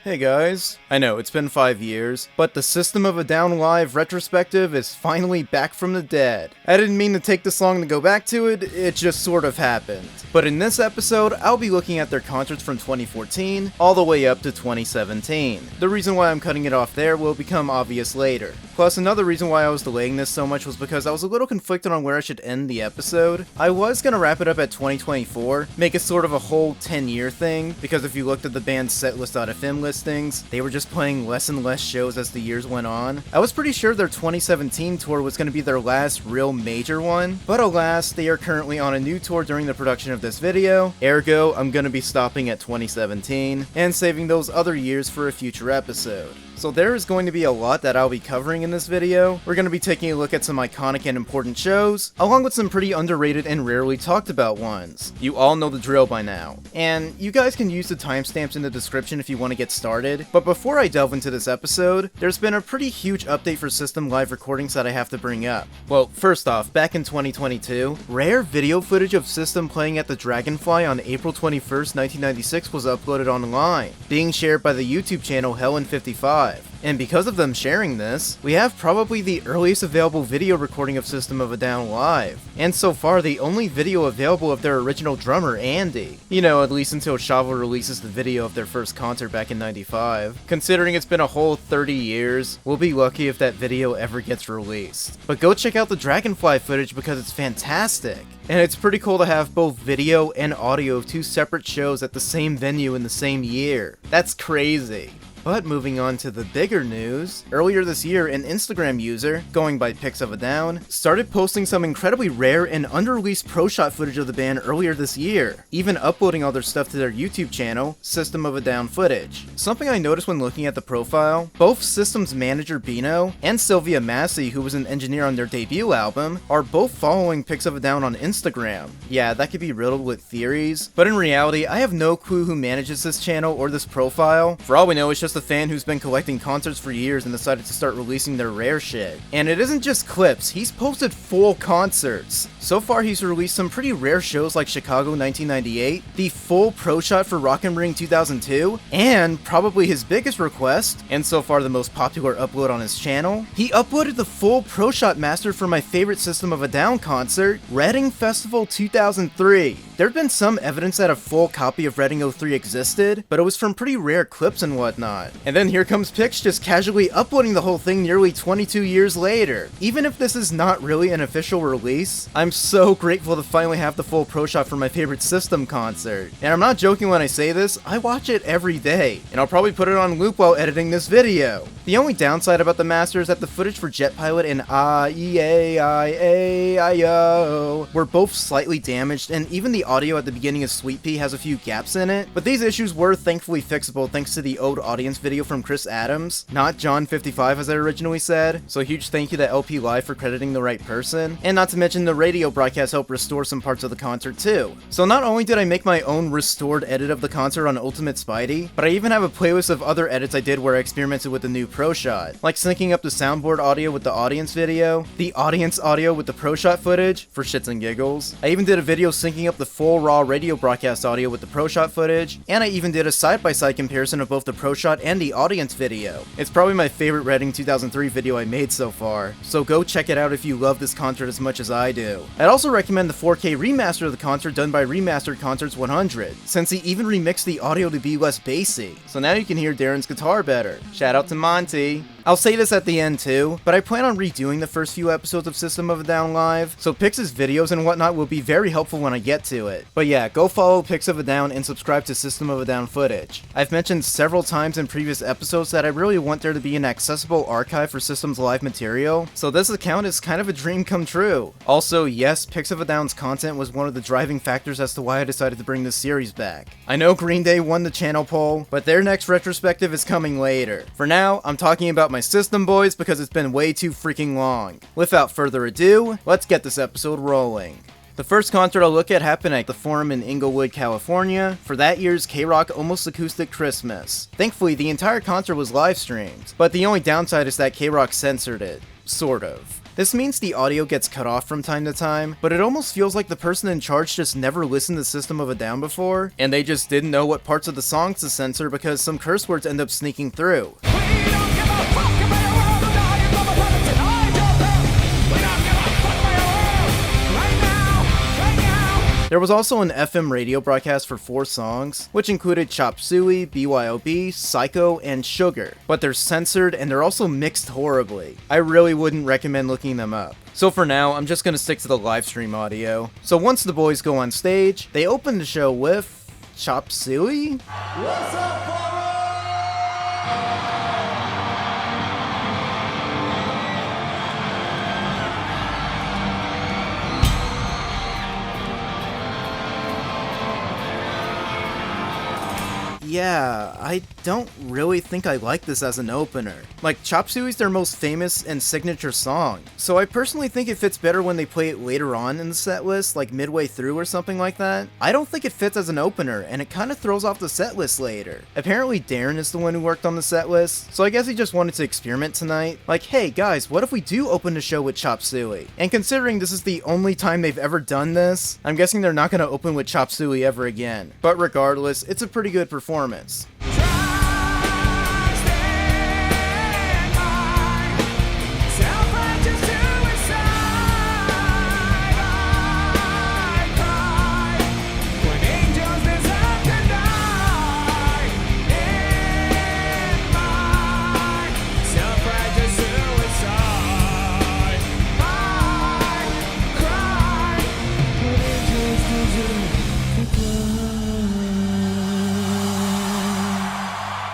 Hey guys, I know it's been 5 years, but the System of a Down Live retrospective is finally back from the dead. I didn't mean to take this long to go back to it, it just sort of happened. But in this episode, I'll be looking at their concerts from 2014 all the way up to 2017. The reason why I'm cutting it off there will become obvious later. Plus, another reason why I was delaying this so much was because I was a little conflicted on where I should end the episode. I was gonna wrap it up at 2024, make it sort of a whole 10-year thing, because if you looked at the band's setlist.fm listings, they were just playing less and less shows as the years went on. I was pretty sure their 2017 tour was gonna be their last real major one, but alas, they are currently on a new tour during the production of this video, ergo, I'm gonna be stopping at 2017, and saving those other years for a future episode. So there is going to be a lot that I'll be covering in this video. We're going to be taking a look at some iconic and important shows, along with some pretty underrated and rarely talked about ones. You all know the drill by now. And you guys can use the timestamps in the description if you want to get started. But before I delve into this episode, there's been a pretty huge update for System live recordings that I have to bring up. Well, first off, back in 2022, rare video footage of System playing at the Dragonfly on April 21st, 1996 was uploaded online, being shared by the YouTube channel Hallenstadion. And because of them sharing this, we have probably the earliest available video recording of System of a Down live, and so far the only video available of their original drummer, Andy. You know, at least until Shavo releases the video of their first concert back in '95. Considering it's been a whole 30 years, we'll be lucky if that video ever gets released. But go check out the Dragonfly footage because it's fantastic. And it's pretty cool to have both video and audio of two separate shows at the same venue in the same year. That's crazy. But moving on to the bigger news, earlier this year an Instagram user, going by Pics of a Down, started posting some incredibly rare and unreleased pro shot footage of the band earlier this year, even uploading all their stuff to their YouTube channel, System of a Down Footage. Something I noticed when looking at the profile, both System's manager Bino and Sylvia Massey, who was an engineer on their debut album, are both following Pics of a Down on Instagram. Yeah, that could be riddled with theories, but in reality I have no clue who manages this channel or this profile. For all we know, it's just a fan who's been collecting concerts for years and decided to start releasing their rare shit. And it isn't just clips, he's posted full concerts. So far he's released some pretty rare shows like Chicago 1998, the full pro shot for Rock am Ring 2002, and probably his biggest request, and so far the most popular upload on his channel, he uploaded the full pro shot master for my favorite System of a Down concert, Reading Festival 2003. There'd been some evidence that a full copy of Reading 03 existed, but it was from pretty rare clips and whatnot. And then here comes Pix just casually uploading the whole thing nearly 22 years later. Even if this is not really an official release, I'm so grateful to finally have the full pro shot for my favorite System concert. And I'm not joking when I say this, I watch it every day, and I'll probably put it on loop while editing this video. The only downside about the master is that the footage for Jet Pilot and I-E-A-I-A-I-O were both slightly damaged, and even the audio at the beginning of Sweet Pea has a few gaps in it, but these issues were thankfully fixable thanks to the Ode audience video from Chris Adams, not John55 as I originally said, so a huge thank you to LP Live for crediting the right person, and not to mention the radio broadcast helped restore some parts of the concert too. So not only did I make my own restored edit of the concert on Ultimate Spidey, but I even have a playlist of other edits I did where I experimented with the new pro shot, like syncing up the soundboard audio with the audience video, the audience audio with the pro shot footage, for shits and giggles. I even did a video syncing up the full raw radio broadcast audio with the pro shot footage, and I even did a side-by-side comparison of both the pro shot and the audience video. It's probably my favorite Reading 2003 video I made so far, so go check it out if you love this concert as much as I do. I'd also recommend the 4K remaster of the concert done by Remastered Concerts 100, since he even remixed the audio to be less bassy, so now you can hear Daron's guitar better. Shout out to Monty. I'll say this at the end too, but I plan on redoing the first few episodes of System of a Down Live, so Pix's videos and whatnot will be very helpful when I get to it. But yeah, go follow Pics of a Down and subscribe to System of a Down Footage. I've mentioned several times in previous episodes that I really want there to be an accessible archive for System's live material, so this account is kind of a dream come true. Also, yes, Pics of a Down's content was one of the driving factors as to why I decided to bring this series back. I know Green Day won the channel poll, but their next retrospective is coming later. For now, I'm talking about my System boys because it's been way too freaking long. Without further ado, let's get this episode rolling. The first concert I'll look at happened at the Forum in Inglewood, California, for that year's KROQ Almost Acoustic Christmas. Thankfully, the entire concert was live streamed, but the only downside is that KROQ censored it. Sort of. This means the audio gets cut off from time to time, but it almost feels like the person in charge just never listened to System of a Down before, and they just didn't know what parts of the songs to censor because some curse words end up sneaking through. There was also an FM radio broadcast for 4 songs, which included Chop Suey, BYOB, Psycho, and Sugar, but they're censored and they're also mixed horribly. I really wouldn't recommend looking them up. So for now, I'm just gonna stick to the live stream audio. So once the boys go on stage, they open the show with Chop Suey? What's up, Yeah, I don't really think I like this as an opener. Like, Chop Suey's their most famous and signature song, so I personally think it fits better when they play it later on in the set list, like midway through or something like that. I don't think it fits as an opener, and it kinda throws off the set list later. Apparently Daron is the one who worked on the set list, so I guess he just wanted to experiment tonight. Like, hey guys, what if we do open the show with Chop Suey? And considering this is the only time they've ever done this, I'm guessing they're not gonna open with Chop Suey ever again. But regardless, it's a pretty good performance.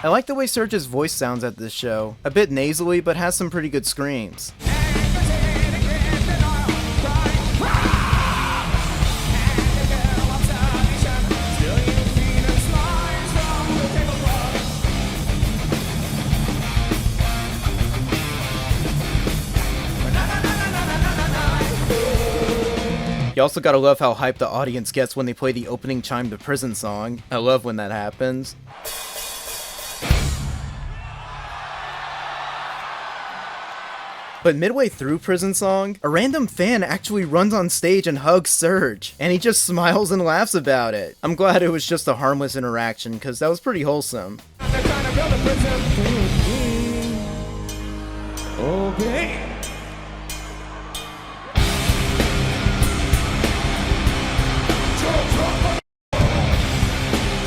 I like the way Serj's voice sounds at this show. A bit nasally, but has some pretty good screams. You also gotta love how hyped the audience gets when they play the opening chime to Prison Song. I love when that happens. But midway through Prison Song, a random fan actually runs on stage and hugs Serj, and he just smiles and laughs about it. I'm glad it was just a harmless interaction, because that was pretty wholesome.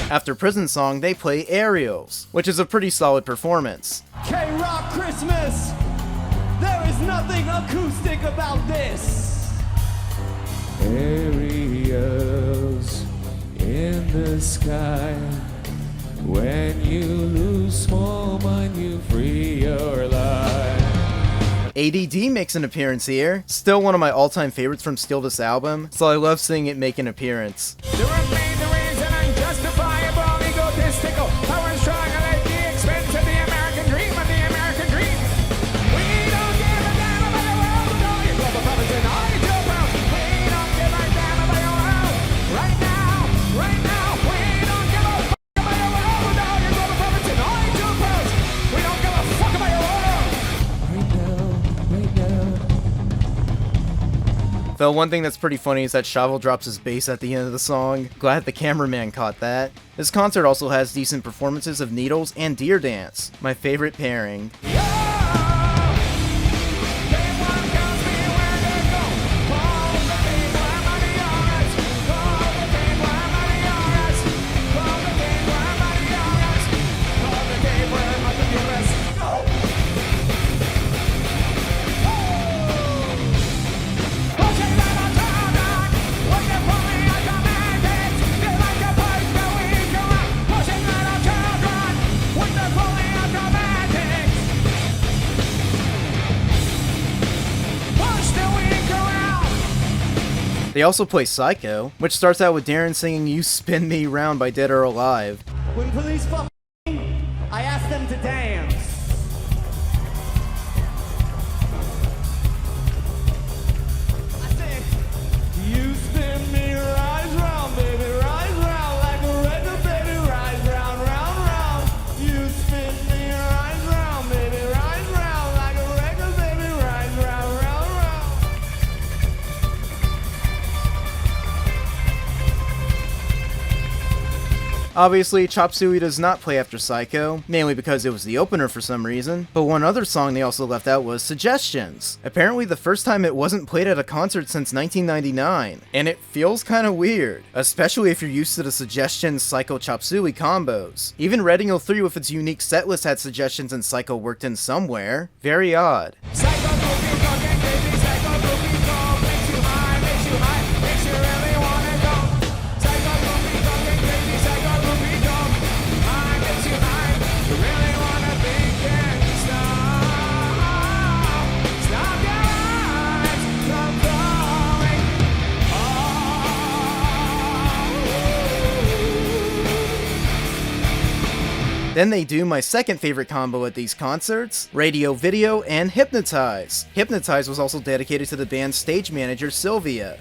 After Prison Song, they play Aerials, which is a pretty solid performance. KROQ Christmas! There is nothing acoustic about this. Aerials in the sky. When you lose small mind, you free your life. ADD makes an appearance here. Still one of my all-time favorites from Steal This album, so I love seeing it make an appearance. Though one thing that's pretty funny is that Shavo drops his bass at the end of the song. Glad the cameraman caught that. This concert also has decent performances of Needles and Deer Dance, my favorite pairing. They also play Psycho, which starts out with Daron singing You Spin Me Round by Dead or Alive. When police fuck, I ask them to dance. I said, you spin me rise round, baby, rise round like a record, baby, rise round, round, round. You spin me rise round, baby, rise round like a record, baby, rise round, round, round. Obviously, Chop Suey does not play after Psycho, mainly because it was the opener for some reason, but one other song they also left out was Suggestions. Apparently the first time it wasn't played at a concert since 1999, and it feels kinda weird, especially if you're used to the Suggestions Psycho Chop Suey combos. Even Reading 03 with its unique setlist had Suggestions and Psycho worked in somewhere. Very odd. Then they do my second favorite combo at these concerts, Radio Video and Hypnotize. Hypnotize was also dedicated to the band's stage manager, Sylvia.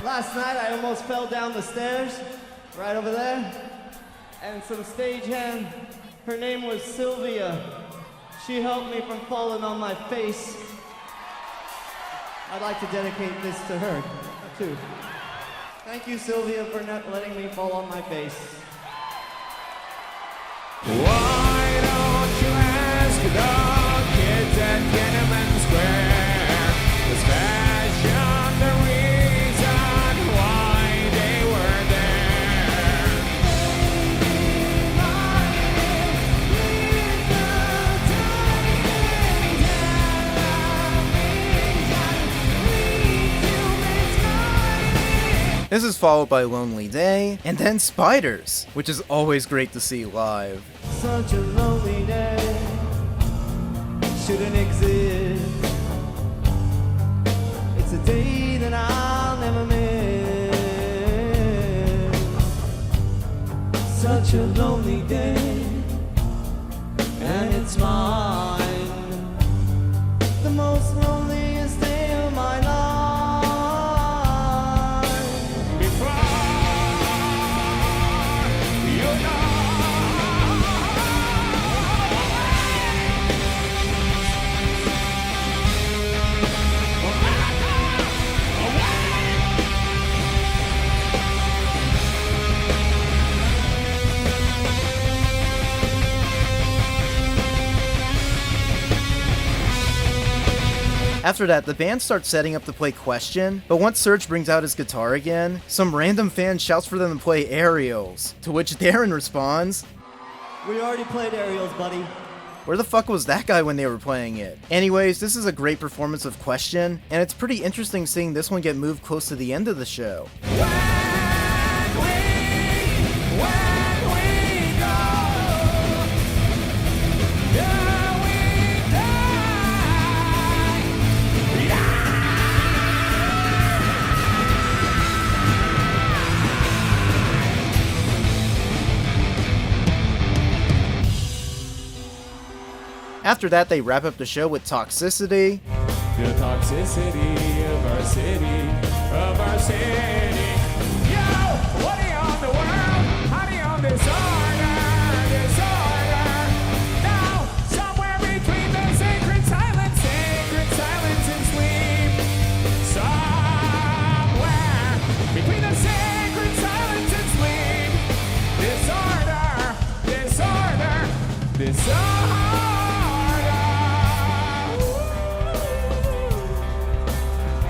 Last night I almost fell down the stairs, right over there, and some stagehand, her name was Sylvia. She helped me from falling on my face. I'd like to dedicate this to her, too. Thank you, Sylvia, for not letting me fall on my face. Why don't you ask the kids at Tiananmen Square? Was fashion the reason why they were there? This is followed by Lonely Day, and then Spiders, which is always great to see live. Such a lonely day shouldn't exist. It's a day that I'll never miss. Such a lonely day, and it's mine. The most loneliest day of my life. After that, the band starts setting up to play Question, but once Serj brings out his guitar again, some random fan shouts for them to play Aerials, to which Daron responds, We already played Aerials, buddy. where the fuck was that guy when they were playing it? Anyways, this is a great performance of Question, and it's pretty interesting seeing this one get moved close to the end of the show. After that, they wrap up the show with Toxicity. The toxicity of our city, of our city. Yo, what are you on the world? How do you on disorder, disorder? Now, somewhere between the sacred silence and sleep. Somewhere between the sacred silence and sleep. Disorder, disorder, disorder.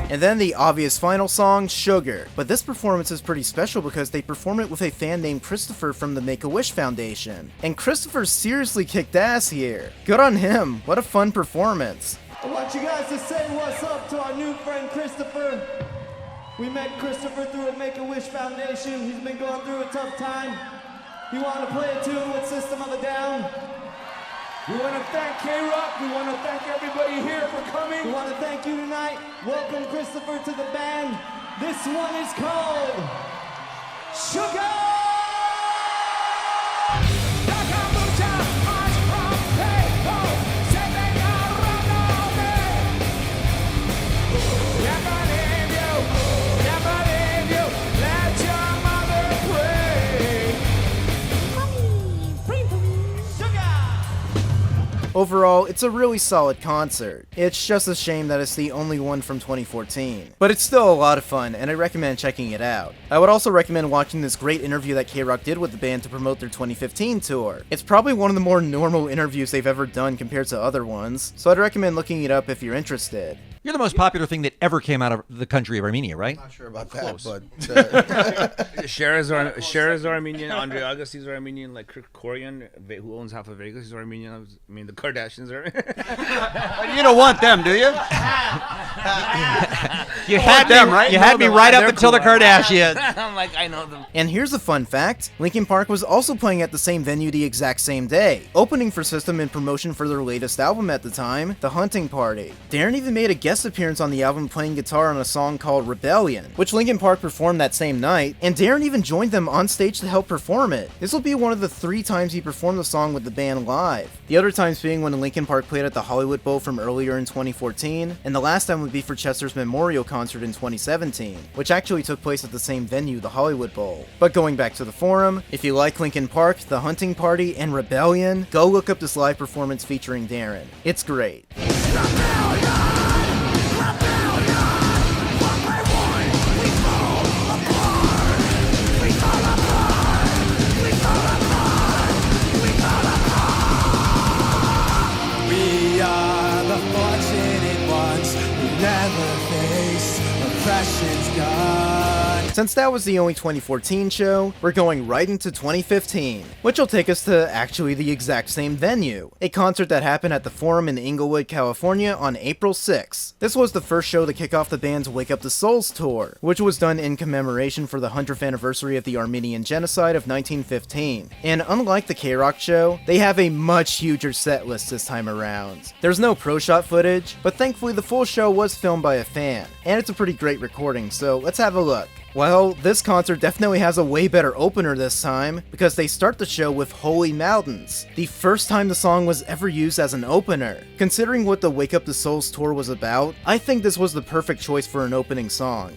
And then the obvious final song, Sugar. But this performance is pretty special because they perform it with a fan named Christopher from the Make-A-Wish Foundation. And Christopher seriously kicked ass here. Good on him, what a fun performance. I want you guys to say what's up to our new friend Christopher. We met Christopher through a Make-A-Wish Foundation. He's been going through a tough time. He wanted to play a tune with System of a Down. We want to thank KROQ. We want to thank everybody here for coming. We want to thank you tonight. Welcome Christopher to the band. This one is called Sugar! Never leave you. Overall, it's a really solid concert. It's just a shame that it's the only one from 2014. But it's still a lot of fun, and I recommend checking it out. I would also recommend watching this great interview that KROQ did with the band to promote their 2015 tour. It's probably one of the more normal interviews they've ever done compared to other ones, so I'd recommend looking it up if you're interested. You're the most popular thing that ever came out of the country of Armenia, right? I'm not sure about that, but Cher is Armenian. Andre Agassi is Armenian. Like Kirk Corian, who owns half of Vegas, is Armenian. I mean, the Kardashians are. you don't want them, do you? You had them, right? You had me right up They're until the cool. Kardashians. I'm like, I know them. And here's a fun fact, Linkin Park was also playing at the same venue the exact same day, opening for System in promotion for their latest album at the time, The Hunting Party. Daron even made a guest appearance on the album playing guitar on a song called Rebellion, which Linkin Park performed that same night, and Daron even joined them on stage to help perform it. This will be one of the 3 times he performed the song with the band live. The other times being when Linkin Park played at the Hollywood Bowl from earlier in 2014, and the last time would be for Chester's memorial concert in 2017, which actually took place at the same venue, the Hollywood Bowl. But going back to the forum, if you like Linkin Park, The Hunting Party, and Rebellion, go look up this live performance featuring Daron. It's great. We are the fortunate ones who never face oppression's gun. Since that was the only 2014 show, we're going right into 2015, which will take us to actually the exact same venue, a concert that happened at the Forum in Inglewood, California on April 6th. This was the first show to kick off the band's Wake Up the Souls tour, which was done in commemoration for the 100th anniversary of the Armenian genocide of 1915. And unlike the KROQ show, they have a much huger set list this time around. There's no pro shot footage, but thankfully the full show was filmed by a fan, and it's a pretty great recording, so let's have a look. Well, this concert definitely has a way better opener this time, because they start the show with Holy Mountains, the first time the song was ever used as an opener. Considering what the Wake Up the Souls tour was about, I think this was the perfect choice for an opening song.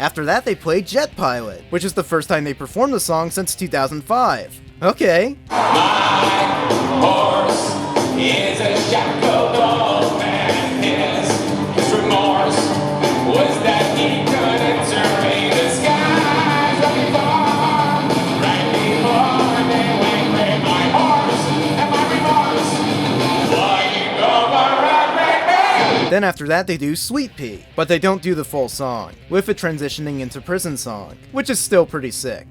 After that, they played Jet Pilot, which is the first time they performed the song since 2005. Okay. Horse is a shackled old man. His remorse was that he couldn't survey the skies right before they went with my horse and my remorse flying over a great bay. Then after that, they do Sweet Pea, but they don't do the full song, with it transitioning into Prison Song, which is still pretty sick.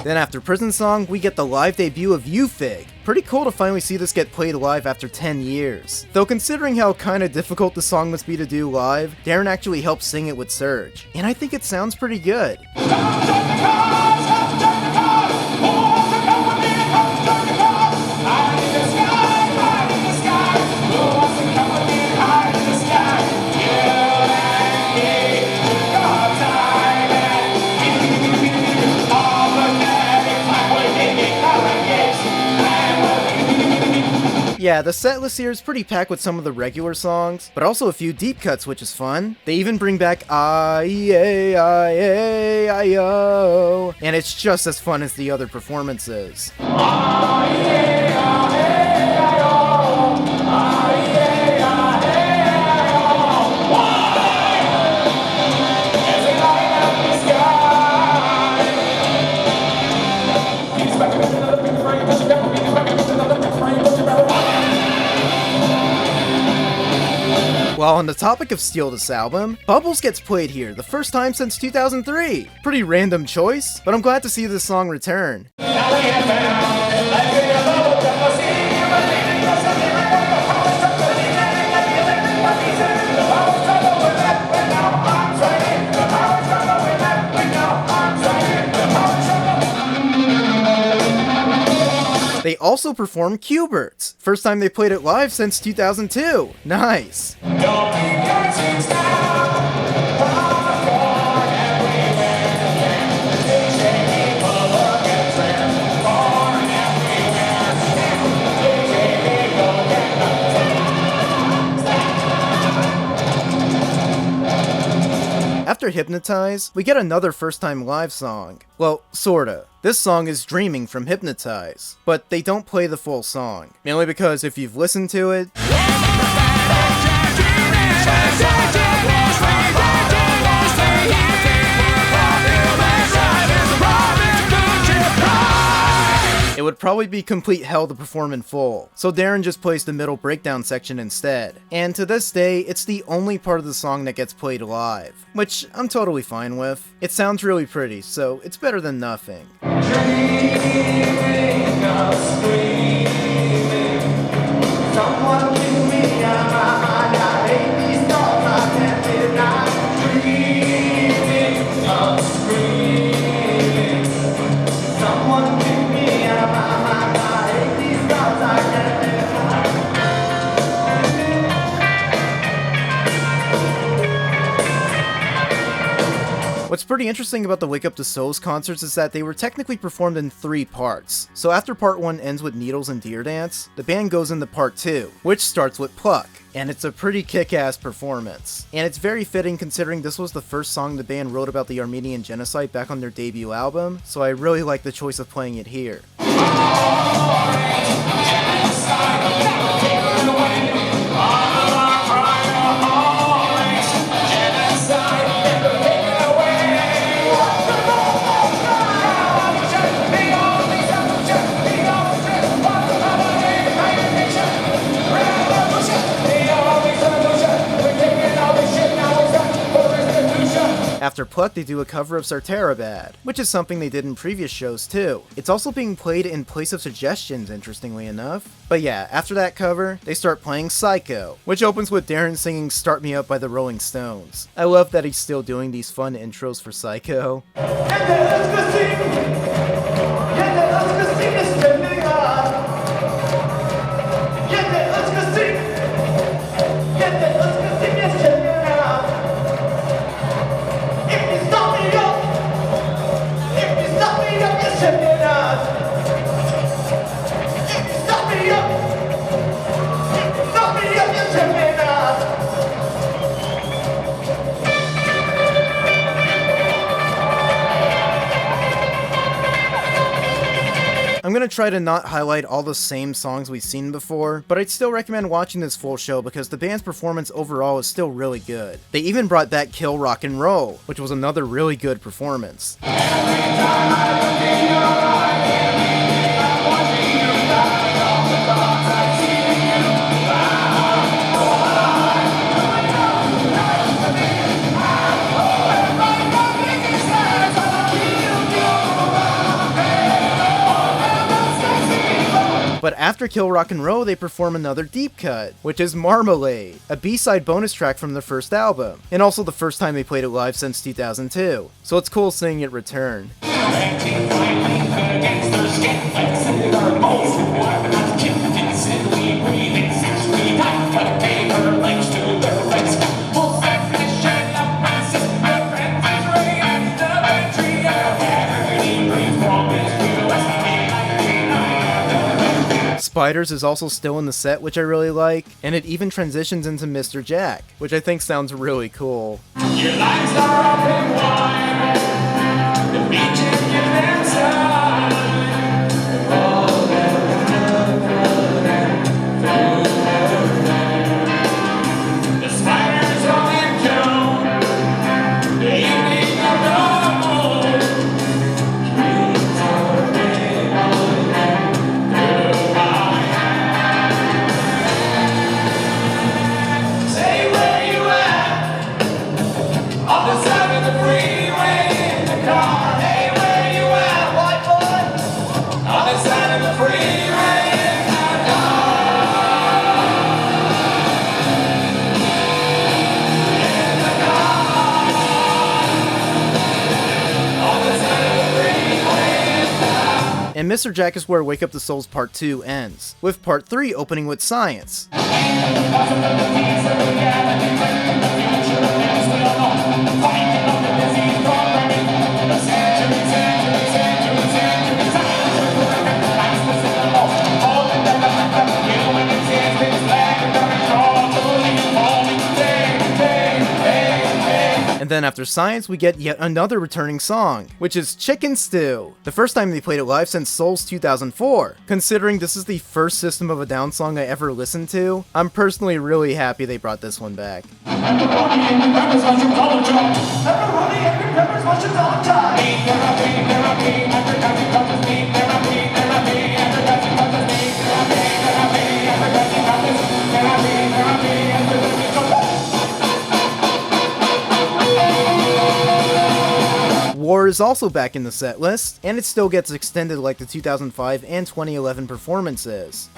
Then after Prison Song, we get the live debut of U-Fig. Pretty cool to finally see this get played live after 10 years. Though considering how kinda difficult the song must be to do live, Daron actually helped sing it with Serj, and I think it sounds pretty good. Yeah, the setlist here is pretty packed with some of the regular songs, but also a few deep cuts, which is fun. They even bring back I-E-A-I-A-I-O, and it's just as fun as the other performances. While on the topic of Steal This Album, Bubbles gets played here the first time since 2003. Pretty random choice, but I'm glad to see this song return. They also performed Q-Berts, first time they played it live since 2002. Nice. After Hypnotize, we get another first-time live song. Well, sorta. This song is Dreaming from Hypnotize, but they don't play the full song. Mainly because if you've listened to it, it would probably be complete hell to perform in full, so Daron just plays the middle breakdown section instead. And to this day, it's the only part of the song that gets played live, which I'm totally fine with. It sounds really pretty, so it's better than nothing. What's pretty interesting about the Wake Up to Souls concerts is that they were technically performed in 3 parts. So after part 1 ends with Needles and Deer Dance, the band goes into part 2, which starts with Pluck. And it's a pretty kick-ass performance. And it's very fitting considering this was the first song the band wrote about the Armenian genocide back on their debut album, so I really like the choice of playing it here. After Pluck, they do a cover of Sartarabad, which is something they did in previous shows too. It's also being played in place of Suggestions, interestingly enough. But yeah, after that cover, they start playing Psycho, which opens with Daron singing Start Me Up by the Rolling Stones. I love that he's still doing these fun intros for Psycho. I'm gonna try to not highlight all the same songs we've seen before, but I'd still recommend watching this full show because the band's performance overall is still really good. They even brought back Kill Rock and Roll, which was another really good performance. But after Kill Rock and Roll, they perform another deep cut, which is Marmalade, a B-side bonus track from their first album, and also the first time they played it live since 2002, so it's cool seeing it return. Spiders is also still in the set, which I really like, and it even transitions into Mr. Jack, which I think sounds really cool. Your lights are up in wine, the beaches give them time. The spiders all in tune, the evening of the moon. Dreams are big on goodbye. Say where you And Mr. Jack is where Wake Up the Souls Part 2 ends, with Part 3 opening with Science. And then after Science, we get yet another returning song, which is Chicken Stew, the first time they played it live since Souls 2004. Considering this is the first System of a Down song I ever listened to, I'm personally really happy they brought this one back. War is also back in the set list, and it still gets extended like the 2005 and 2011 performances.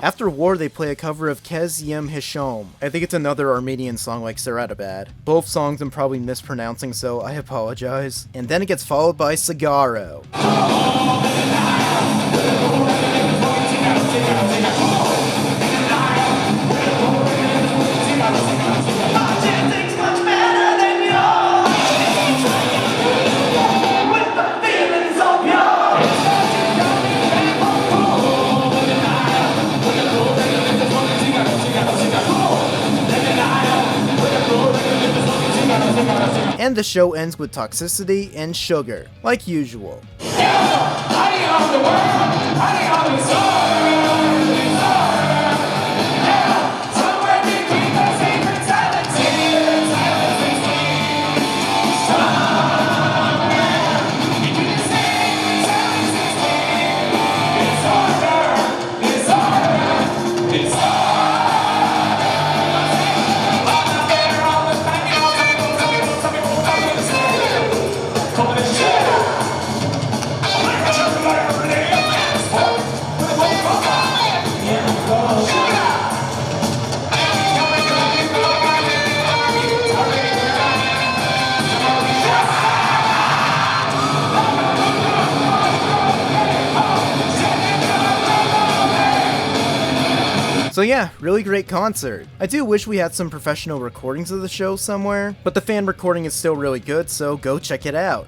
After War, they play a cover of Kez Yem Hishom. I think it's another Armenian song like Saratabad. Both songs I'm probably mispronouncing, so I apologize. And then it gets followed by Sagaro. And the show ends with Toxicity and Sugar, like usual. So yeah, really great concert. I do wish we had some professional recordings of the show somewhere, but the fan recording is still really good, so go check it out.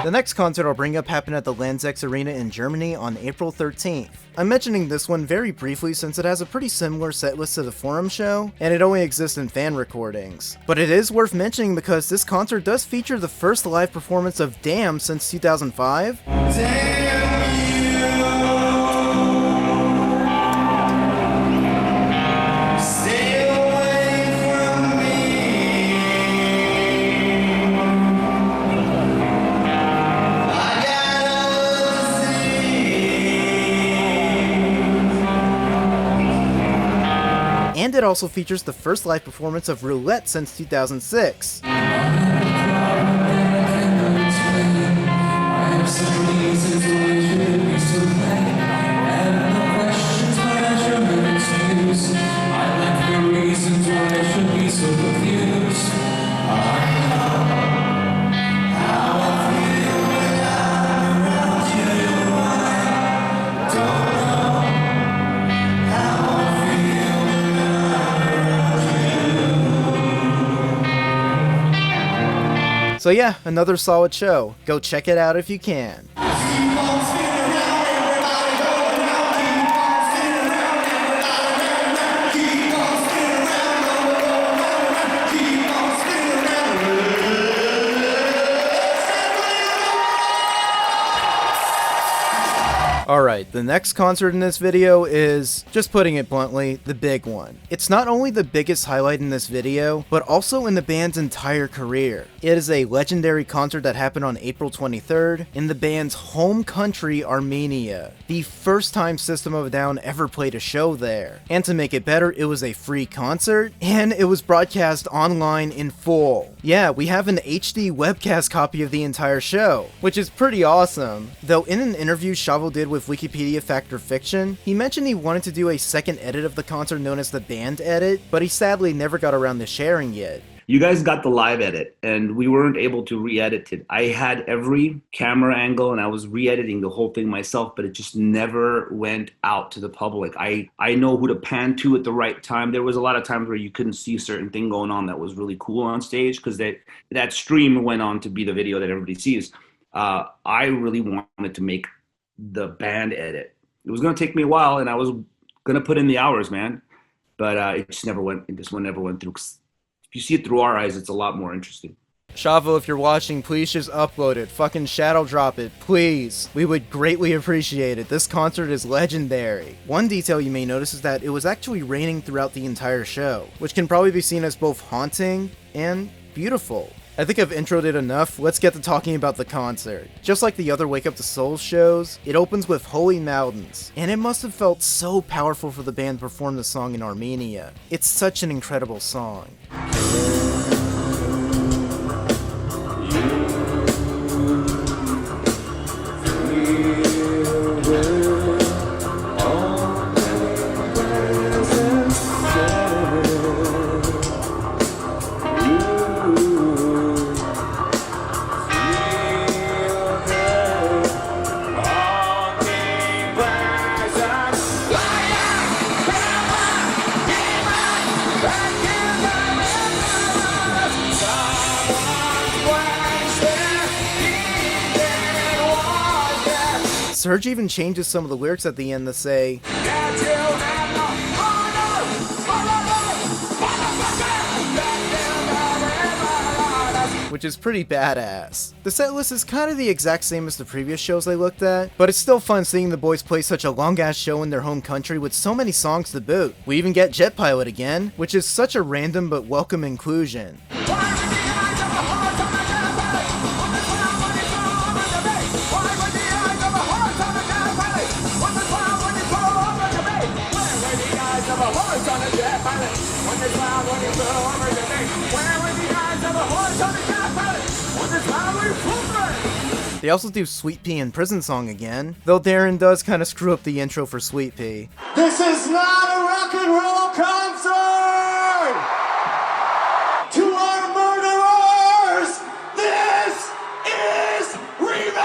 The next concert I'll bring up happened at the Lanxess Arena in Germany on April 13th. I'm mentioning this one very briefly since it has a pretty similar setlist to the Forum show, and it only exists in fan recordings. But it is worth mentioning because this concert does feature the first live performance of Damn since 2005. And it also features the first live performance of Roulette since 2006. So yeah, another solid show. Go check it out if you can. Alright, the next concert in this video is, just putting it bluntly, the big one. It's not only the biggest highlight in this video, but also in the band's entire career. It is a legendary concert that happened on April 23rd in the band's home country, Armenia. The first time System of a Down ever played a show there. And to make it better, it was a free concert, and it was broadcast online in full. Yeah, we have an HD webcast copy of the entire show, which is pretty awesome. Though in an interview Shavo did with Wikipedia Fact or Fiction, he mentioned he wanted to do a second edit of the concert known as the band edit, but he sadly never got around to sharing it. You guys got the live edit, and we weren't able to re-edit it. I had every camera angle, and I was re-editing the whole thing myself, but it just never went out to the public. I know who to pan to at the right time. There was a lot of times where you couldn't see a certain thing going on that was really cool on stage, because that stream went on to be the video that everybody sees. I really wanted to make the band edit. It was going to take me a while, and I was going to put in the hours, man. But it just never went. This one never went through. If you see it through our eyes, it's a lot more interesting. Shavo, if you're watching, please just upload it. Fucking shadow drop it, please. We would greatly appreciate it. This concert is legendary. One detail you may notice is that it was actually raining throughout the entire show, which can probably be seen as both haunting and beautiful. I think I've introed it enough, let's get to talking about the concert. Just like the other Wake Up to Soul shows, it opens with Holy Mountains, and it must have felt so powerful for the band to perform the song in Armenia. It's such an incredible song. Serj even changes some of the lyrics at the end to say, which is pretty badass. The setlist is kind of the exact same as the previous shows I looked at, but it's still fun seeing the boys play such a long-ass show in their home country with so many songs to boot. We even get Jet Pilot again, which is such a random but welcome inclusion. They also do Sweet Pea and Prison Song again, though Daron does kind of screw up the intro for Sweet Pea. This is not a rock and roll concert! To our murderers, this is revenge!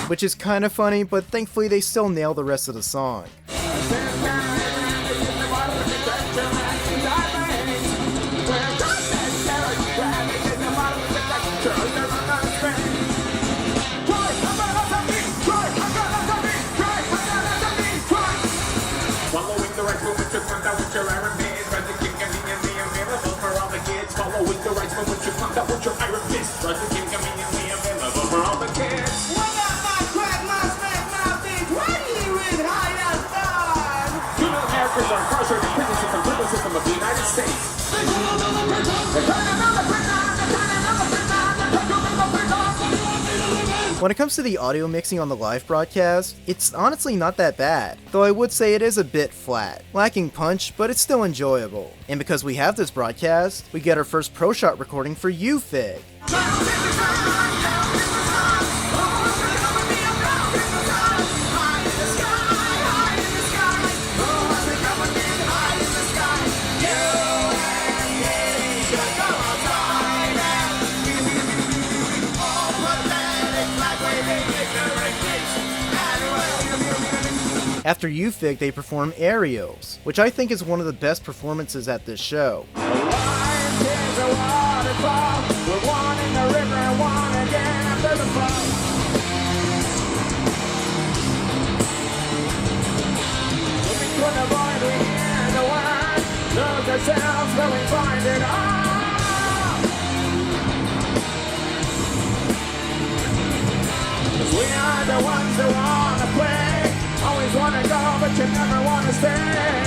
Which is kind of funny, but thankfully they still nail the rest of the song. When it comes to the audio mixing on the live broadcast, it's honestly not that bad, though I would say it is a bit flat, lacking punch, but it's still enjoyable. And because we have this broadcast, we get our first pro shot recording for UFIG. After UFIG, they perform Aerials, which I think is one of the best performances at this show. till we find it all. 'Cause we are the ones that wanna play. Always wanna go, but you never wanna stay.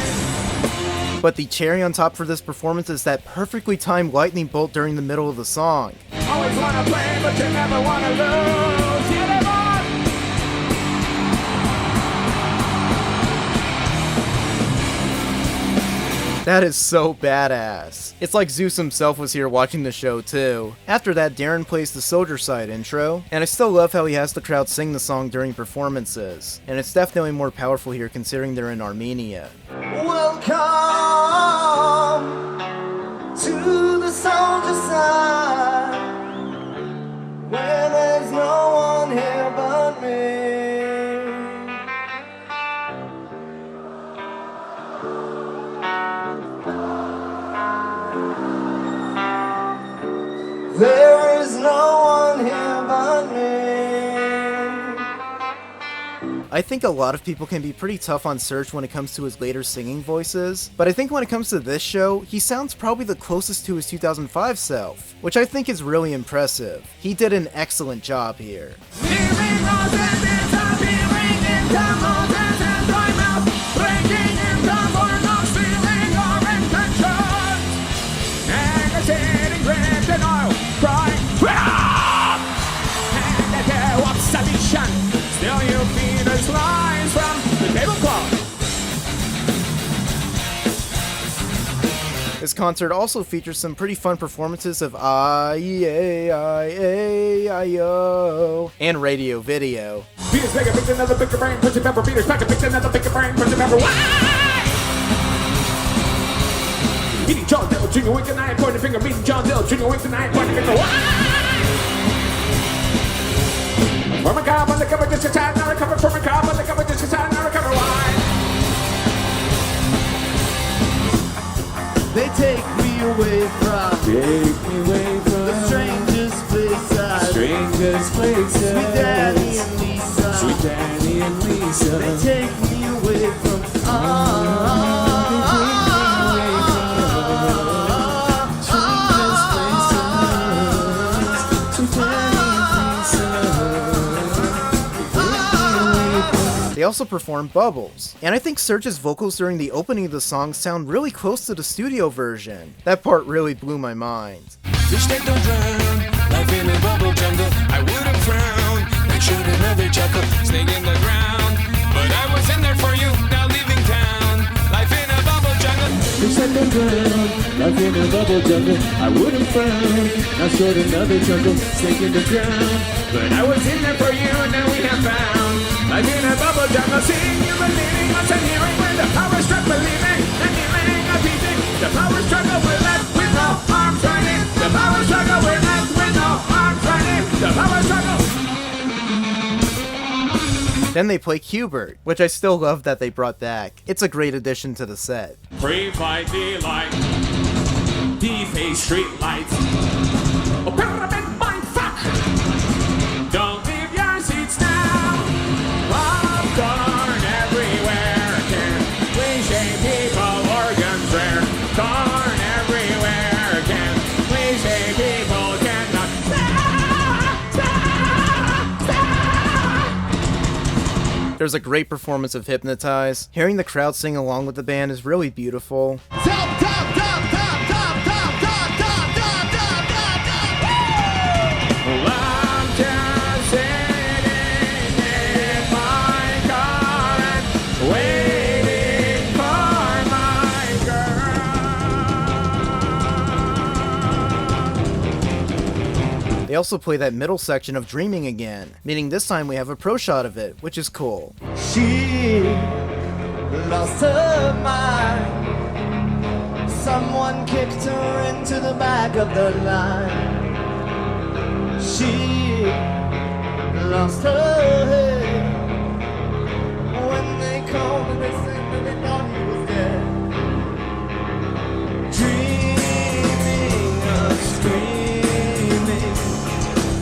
But the cherry on top for this performance is that perfectly timed lightning bolt during the middle of the song. Always wanna play, but you never wanna lose. Get it on! That is so badass. It's like Zeus himself was here watching the show too. After that, Daron plays the soldier side intro, and I still love how he has the crowd sing the song during performances, and it's definitely more powerful here considering they're in Armenia. Welcome to the soldier side, where there's no one here but me. There is no one here but me. I think a lot of people can be pretty tough on Serj when it comes to his later singing voices, but I think when it comes to this show, he sounds probably the closest to his 2005 self, which I think is really impressive. He did an excellent job here. Still you feed us lines from the tablecloth. This concert also features some pretty fun performances of I-E-A-I-A-I-O and radio video. Peter's bigger, picked another bigger brain, punch a pepper. Peter's back, picked another bigger brain, punch a pepper. Eating John Dill, drinking wink and I, pointing finger, meeting John Dill, drinking wink and I, pointing finger. For my cob on the cover, just a tad, now recover. For my cob on the cover, just a tad, now recover. Why? They take me away from the strangest place Strangest places. Sweet Daddy and Lisa. Sweet Daddy and Lisa. They take me away from They also perform Bubbles, and I think Serj's vocals during the opening of the song sound really close to the studio version. That part really blew my mind. Fish that don't drown, life in a bubble jungle. I wouldn't frown, I shoot another chuckle, snake in the ground. But I was in there for you, now leaving town. Life in a bubble jungle. Fish that don't drown, life in a bubble jungle. I wouldn't frown, I showed another chuckle, snake in the ground. But I was in there for you, now we have found. Life in a bubble jungle, seeing you believing, what's I'm hearing when the power struck, believing, and healing, appeasing. The power struggle with that, with no arms running. The power struggle with that, with no arms running. The power struggle. Then they play Hubert, which I still love that they brought back. It's a great addition to the set. Pre-flight delight, D-face street lights. Oh, pyramid mindfuck. Don't leave your seats now. Popcorn everywhere. Can we say people organs rare? Corn everywhere. Can we say people cannot stop? There's a great performance of Hypnotize. Hearing the crowd sing along with the band is really beautiful. They also play that middle section of Dreaming again, meaning this time we have a pro shot of it, which is cool. She lost her mind. Someone kicked her into the back of the line. She lost her head. When they called and they said that they thought he was dead. Dreaming of screaming.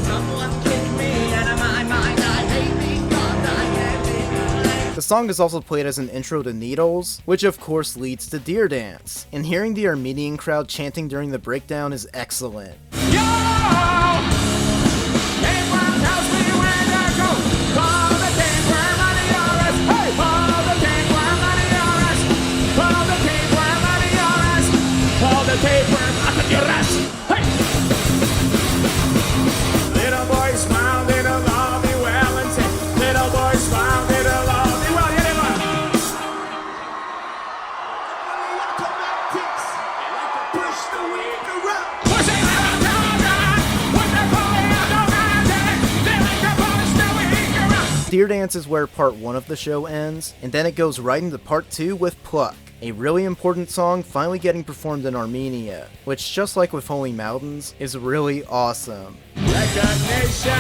Someone kicked me out of my mind. I hate these thoughts. I can't be. The song is also played as an intro to Needles, which of course leads to Deer Dance, and hearing the Armenian crowd chanting during the breakdown is excellent. Little boy smile, little love me well and say, little boy smile, little love me well. Deer Dance is where part 1 of the show ends, and then it goes right into part 2 with Pluck, a really important song finally getting performed in Armenia, which just like with Holy Mountains, is really awesome. Recognition,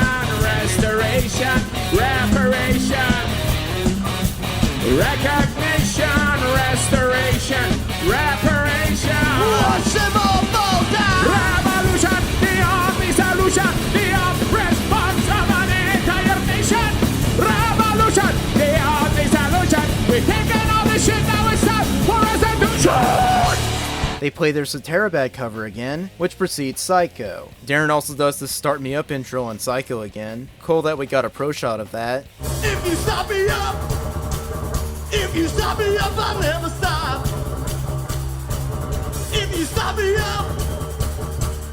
restoration, reparation. Recognition, restoration, reparation. Revolution, the only solution, the response of an entire nation. Revolution, the only solution. We're taking all the shit that we said for restitution. They play their Saterabad cover again, which precedes Psycho. Daron also does the Start Me Up intro on Psycho again. Cool that we got a pro shot of that. If you stop me up, if you stop me up, I'll never stop. If you stop me up,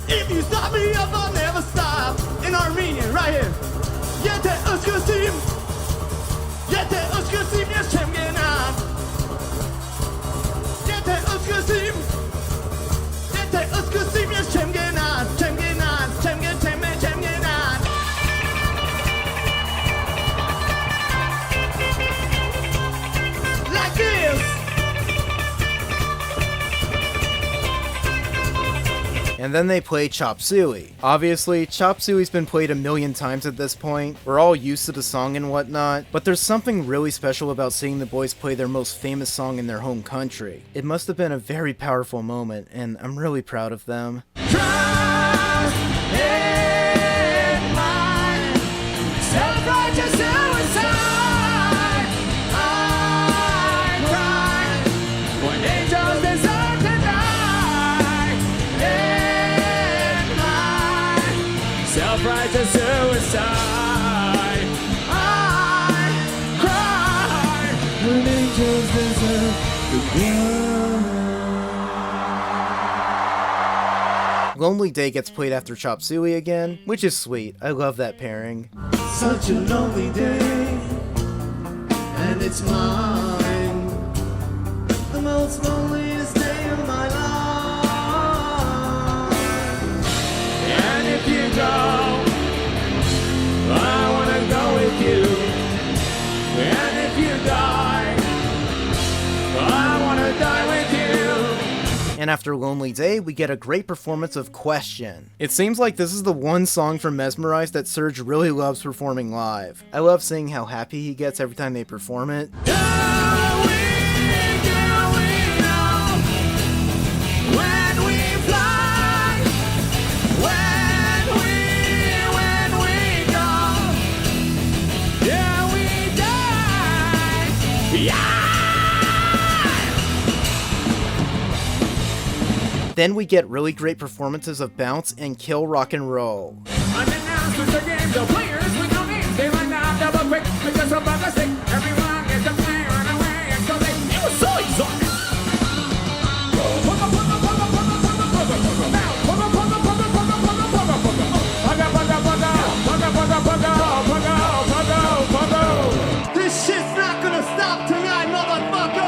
if you stop me up, I'll never stop. In Armenian, right here. Yete özgürsün, yete özgürsün yaşam genel. Yete özgürsün, yete özgürsün yaşam genel. Çem genel, çem genel, çem genel. Like this. And then they play Chop Suey. Obviously, Chop Suey's been played a million times at this point. We're all used to the song and whatnot, but there's something really special about seeing the boys play their most famous song in their home country. It must have been a very powerful moment, and I'm really proud of them. Trust in my self-righteous suicide. I cry when angels deserve to die. In my self-righteous suicide. I cry when angels deserve to die. Lonely Day gets played after Chop Suey again, which is sweet. I love that pairing. Such a lonely day, and it's mine. The most loneliest day of my life. And if you go, I wanna go with you. And if you die, I wanna die with you. And after Lonely Day, we get a great performance of Question. It seems like this is the one song from Mesmerize that Serj really loves performing live. I love seeing how happy he gets every time they perform it. Then we get really great performances of Bounce and Kill Rock and Roll. Unannounced with the game, the players with no names. They line up double quick because of the stick. Everyone gets a play, run away, and so it was so exotic. This shit's not gonna stop tonight, motherfucker!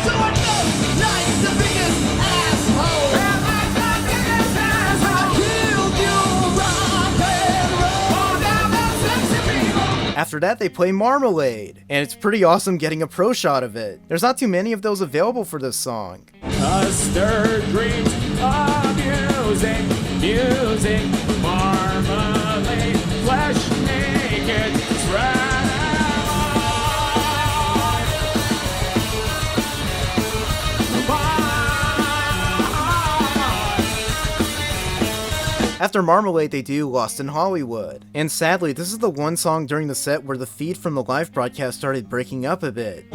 So I know life's the biggest asshole. I killed you, rock and roll. After that, they play Marmalade, and it's pretty awesome getting a pro shot of it. There's not too many of those available for this song. Stirred dreams of music, marmalade, flesh naked, After Marmalade, they do Lost in Hollywood. And sadly, this is the one song during the set where the feed from the live broadcast started breaking up a bit.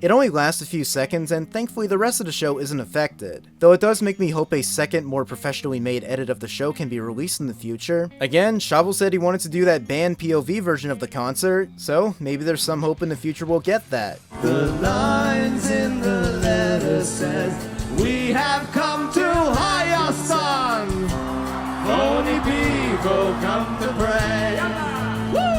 It only lasts a few seconds, and thankfully the rest of the show isn't affected. Though it does make me hope a second, more professionally made edit of the show can be released in the future. Again, Shavo said he wanted to do that band POV version of the concert, so maybe there's some hope in the future we'll get that. The lines in the letter says, we have come to hire son. Phony people come to pray. Woo!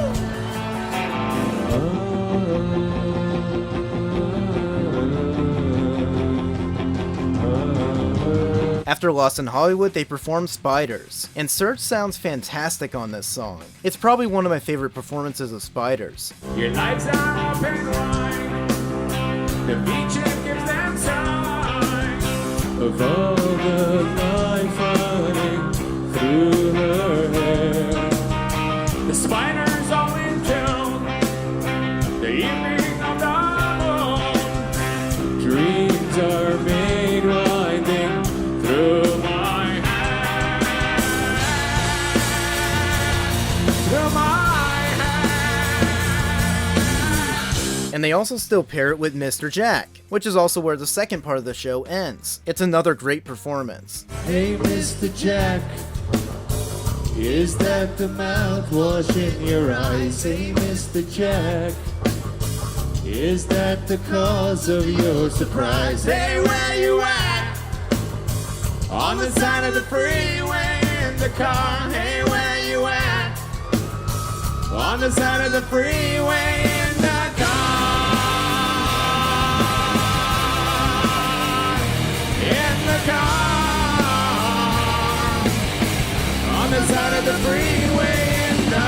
After Lost in Hollywood, they performed Spiders, and Serj sounds fantastic on this song. It's probably one of my favorite performances of Spiders. Your lights are open wide. The beaches gives them sign of all the life running through her hair. The spiders all in tune. The evening of the moon. Dreams are made winding through my hand. Through my hand. And they also still pair it with Mr. Jack, which is also where the second part of the show ends. It's another great performance. Hey, Mr. Jack, is that the mouthwash in your eyes? Hey, Mr. Jack, is that the cause of your surprise? Hey, where you at? On the side of the freeway in the car. Hey, where you at? On the side of the freeway in the car. In the car. On the side of the freeway in the...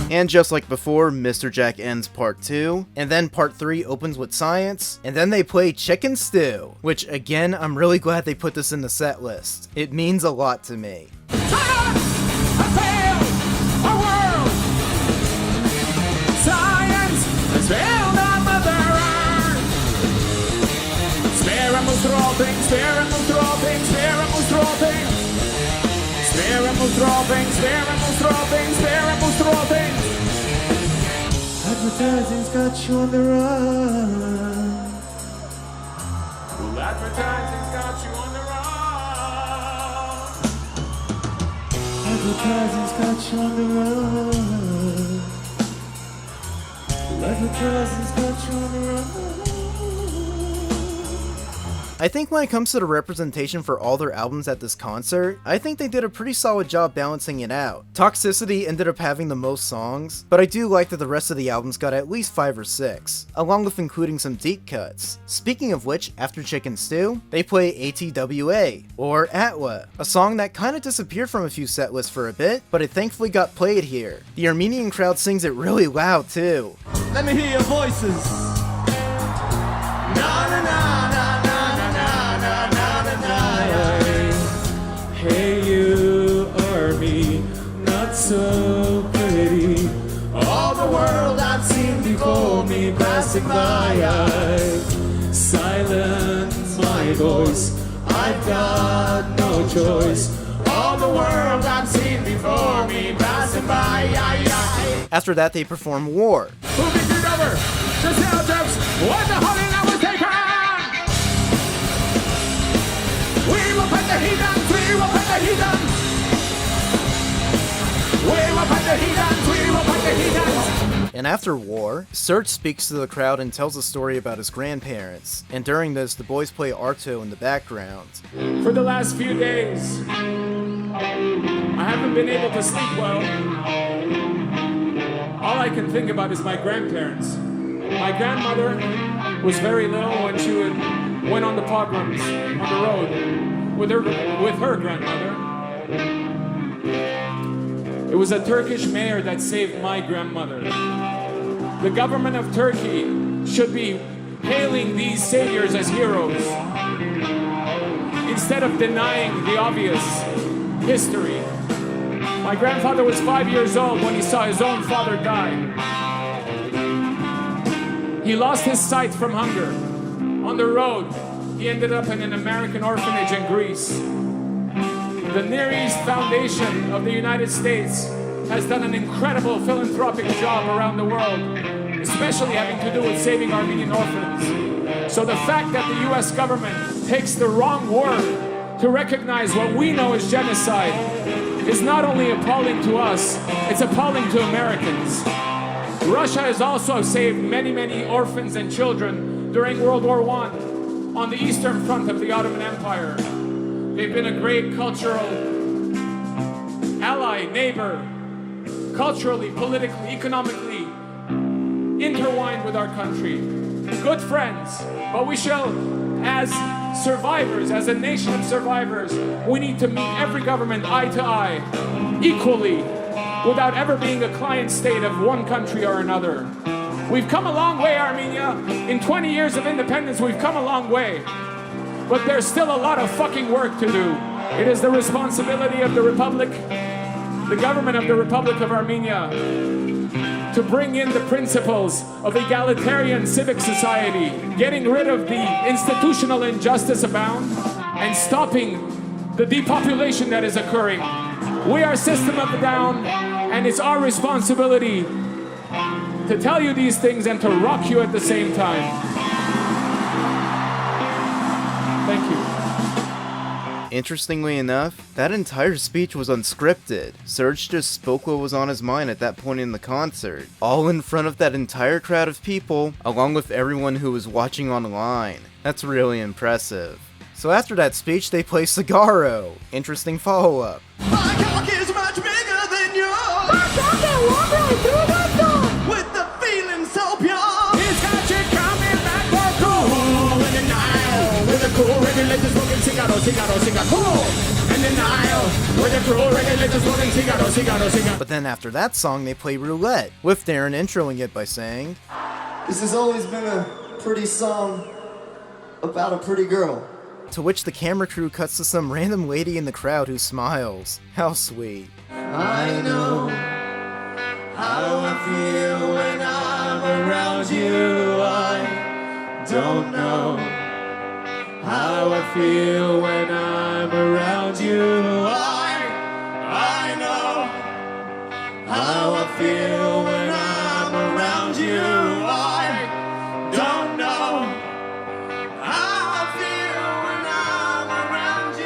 And just like before, Mr. Jack ends part 2, and then part 3 opens with Science, and then they play Chicken Stew, which again, I'm really glad they put this in the set list. It means a lot to me. Science has failed our mother earth. Spare and move through all things, spare and move through all things, spare and move through all things. Spare and move through all things, spare and move through all things, spare and move through all things. Advertising's got you on the run. Well, advertising's got you on the run. Advertising's got you on the run. Advertising's got you on the run. I think when it comes to the representation for all their albums at this concert, I think they did a pretty solid job balancing it out. Toxicity ended up having the most songs, but I do like that the rest of the albums got at least 5 or 6, along with including some deep cuts. Speaking of which, after Chicken Stew, they play ATWA, or Atwa, a song that kinda disappeared from a few set lists for a bit, but it thankfully got played here. The Armenian crowd sings it really loud too. Let me hear your voices. Na na na na. Hey, you army, not so pretty. All the world I've seen before me passing by. Silence my voice, I've got no choice. All the world I've seen before me passing by. After that, they perform War. Moving together, the Celtics, what the holy now was taken. We will put the heat on, we will put the heat on. We will put the heat on, we will put the heat on. And after War, Serj speaks to the crowd and tells a story about his grandparents. And during this, the boys play Arto in the background. For the last few days, I haven't been able to sleep well. All I can think about is my grandparents. My grandmother was very little when she went on the pogroms on the road with her grandmother. It was a Turkish mayor that saved my grandmother. The government of Turkey should be hailing these saviors as heroes instead of denying the obvious history. My grandfather was 5 years old when he saw his own father die. He lost his sight from hunger. On the road, he ended up in an American orphanage in Greece. The Near East Foundation of the United States has done an incredible philanthropic job around the world, especially having to do with saving Armenian orphans. So the fact that the US government takes the wrong word to recognize what we know as genocide is not only appalling to us, it's appalling to Americans. Russia has also saved many, many orphans and children during World War I on the Eastern Front of the Ottoman Empire. They've been a great cultural ally, neighbor, culturally, politically, economically intertwined with our country. Good friends, but we shall, as survivors, as a nation of survivors, we need to meet every government eye to eye, equally, without ever being a client state of one country or another. We've come a long way, Armenia. In 20 years of independence, we've come a long way. But there's still a lot of fucking work to do. It is the responsibility of the Republic, the government of the Republic of Armenia, to bring in the principles of egalitarian civic society, getting rid of the institutional injustice abound, and stopping the depopulation that is occurring. We are System of a Down, and it's our responsibility to tell you these things and to rock you at the same time. Thank you. Interestingly enough, that entire speech was unscripted. Serj just spoke what was on his mind at that point in the concert, all in front of that entire crowd of people, along with everyone who was watching online. That's really impressive. So after that speech, they play Cigaro. Interesting follow-up. My cock is much bigger than yours. With the feeling so pure. It's got you coming back for cool in the Nile. With the cool regulators smoking cigarro. Cool in the Nile. With the cool regulators smoking cigarro. But then after that song, they play Roulette, with Daron introing it by saying, This has always been a pretty song about a pretty girl. to which the camera crew cuts to some random lady in the crowd who smiles. How sweet. I know how I feel when I'm around you. I don't know how I feel when I'm around you. I know how I feel when I'm around you. I don't know how I feel when I'm around you.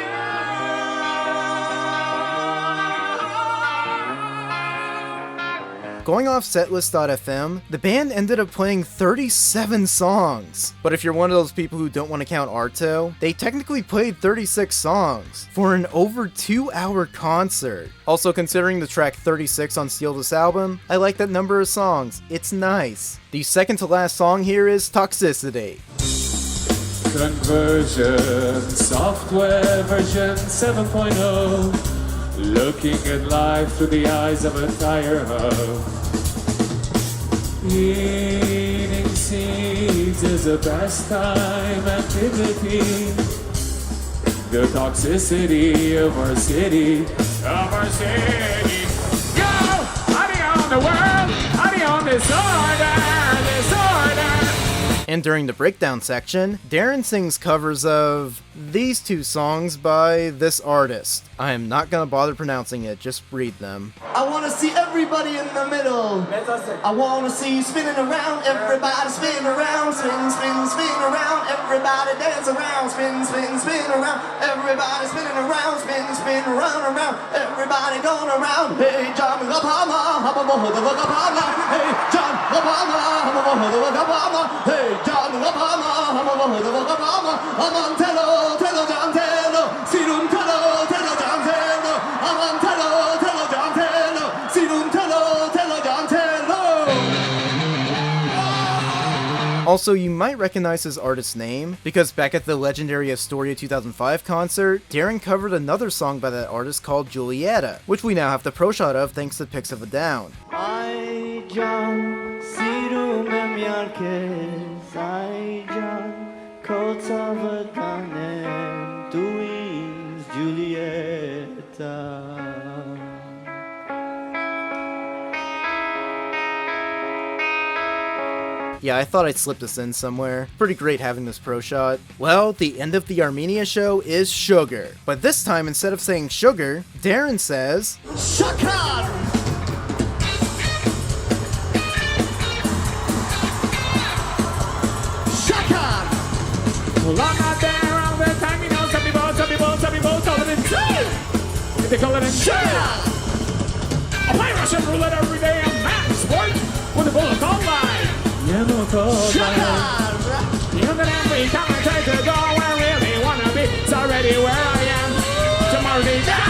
Going off setlist.fm, the band ended up playing 37 songs. But if you're one of those people who don't want to count Arto, they technically played 36 songs for an over 2-hour concert. Also, considering the track 36 on Steal This album, I like that number of songs. It's nice. The second to last song here is Toxicity. Conversion, software version 7.0. Looking at life through the eyes of a tire hub. Eating seeds is a pastime activity. The toxicity of our city, Yo! Howdy on the world! Howdy on disorder! And during the breakdown section, Daron sings covers of these two songs by this artist. I am not gonna bother pronouncing it, just read them. I wanna see everybody in the middle. I wanna see you spinning around, everybody spin around, spin, spin, spin around, everybody dance around, spin, spin, spin around, everybody spinning around, spin, spin around, around, everybody going around. Hey, John Lapama, hey, John Lapama, hey, John Lapama, I'm tello, John tello, sirum tello, John tello, I'm tello, John tello, sirum tello, John tello. Also, you might recognize his artist's name, because back at the legendary Astoria 2005 concert, Daron covered another song by that artist called Julieta, which we now have the pro shot of thanks to Pics of a Down. Ay can sirum yarkes, ay can kotavatanem, tu is Julieta. Yeah, I thought I'd slip this in somewhere. Pretty great having this pro shot. Well, the end of the Armenia show is sugar. But this time, instead of saying sugar, Daron says... Shakar! Shakar! Well, I'm not there all the time, you know, some people call it in two. They call it in two. I play Russian roulette every day, I'm mad sport with a bullet all line. Yeah, no call line. You know that every time I try to go where I really wanna be, it's already where I am. Tomorrow day.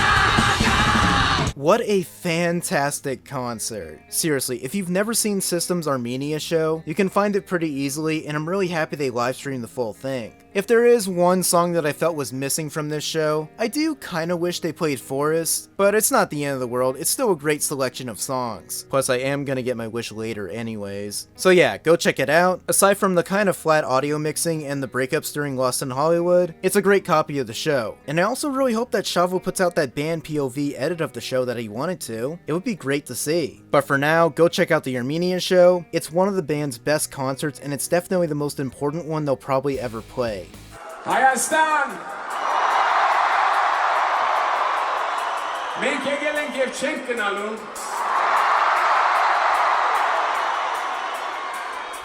What a fantastic concert. Seriously, if you've never seen System's Armenia show, you can find it pretty easily, and I'm really happy they live streamed the full thing. If there is one song that I felt was missing from this show, I do kinda wish they played Forest, but it's not the end of the world, it's still a great selection of songs. Plus I am gonna get my wish later anyways. So yeah, go check it out. Aside from the kind of flat audio mixing and the breakups during Lost in Hollywood, it's a great copy of the show. And I also really hope that Shavo puts out that band POV edit of the show that he wanted to. It would be great to see. But for now, go check out the Armenia show. It's one of the band's best concerts, and it's definitely the most important one they'll probably ever play. Hayastan! Make gelen gevchenken alun.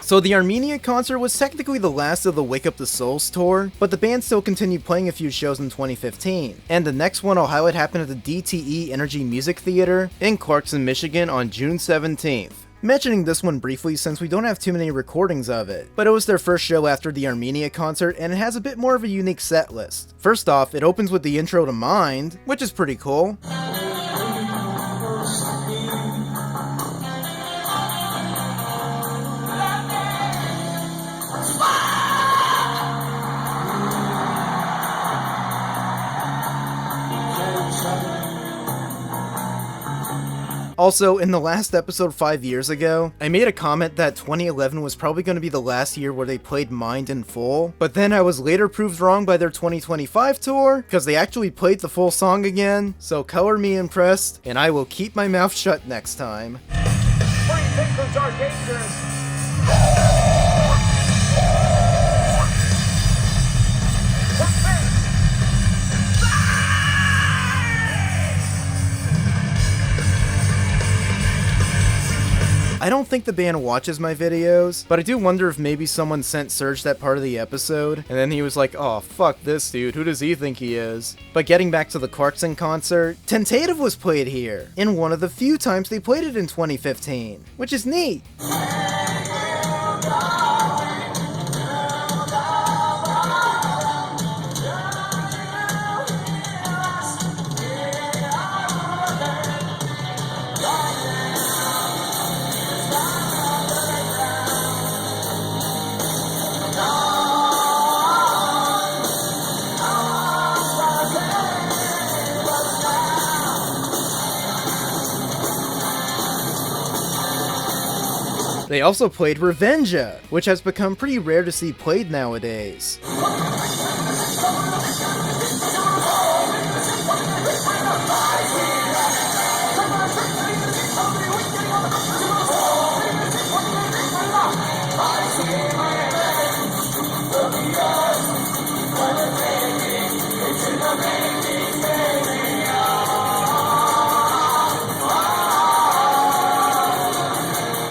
So the Armenia concert was technically the last of the Wake Up the Souls tour, but the band still continued playing a few shows in 2015. And the next one I'll highlight happened at the DTE Energy Music Theater in Clarkson, Michigan on June 17th. Mentioning this one briefly since we don't have too many recordings of it, but it was their first show after the Armenia concert and it has a bit more of a unique set list. First off, it opens with the intro to Mind, which is pretty cool. Also, in the last episode 5 years ago, I made a comment that 2011 was probably going to be the last year where they played Mind in full, but then I was later proved wrong by their 2025 tour, because they actually played the full song again, so color me impressed, and I will keep my mouth shut next time. Brain thinkers are dangerous. I don't think the band watches my videos, but I do wonder if maybe someone sent Serj that part of the episode, and then he was like, oh fuck this dude, who does he think he is? But getting back to the Clarkson concert, Tentative was played here, in one of the few times they played it in 2015, which is neat. They also played Revenja, which has become pretty rare to see played nowadays.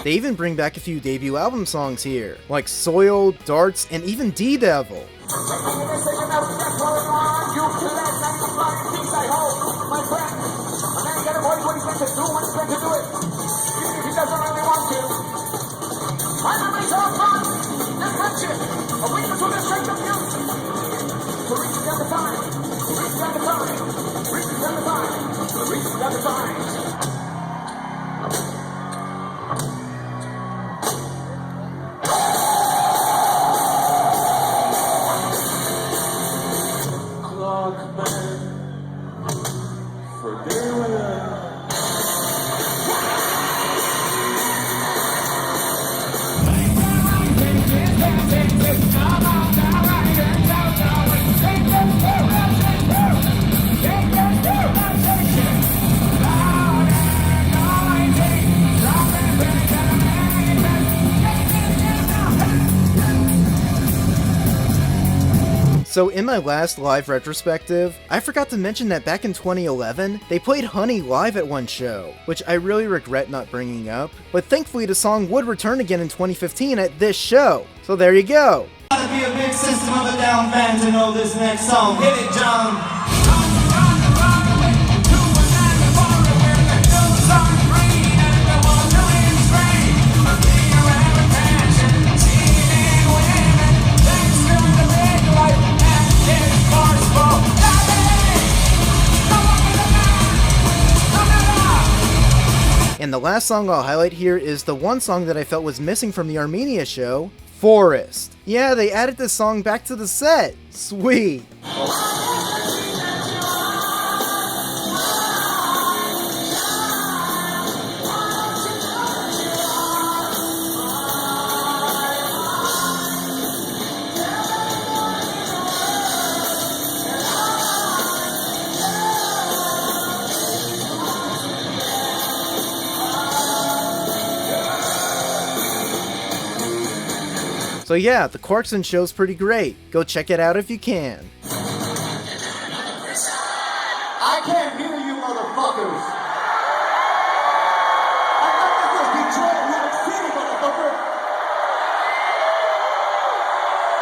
They even bring back a few debut album songs here, like Soil, Darts, and even D-Devil. So in my last live retrospective, I forgot to mention that back in 2011, they played Honey live at one show, which I really regret not bringing up, but thankfully the song would return again in 2015 at this show, so there you go. Gotta be a big System of a Down fan to know this next song. Hit it, John. And the last song I'll highlight here is the one song that I felt was missing from the Armenia show, Forest. Yeah, they added this song back to the set. Sweet. So yeah, the Clarkson show's pretty great. Go check it out if you can. I can't hear you, motherfuckers. I thought this was Detroit, New York City,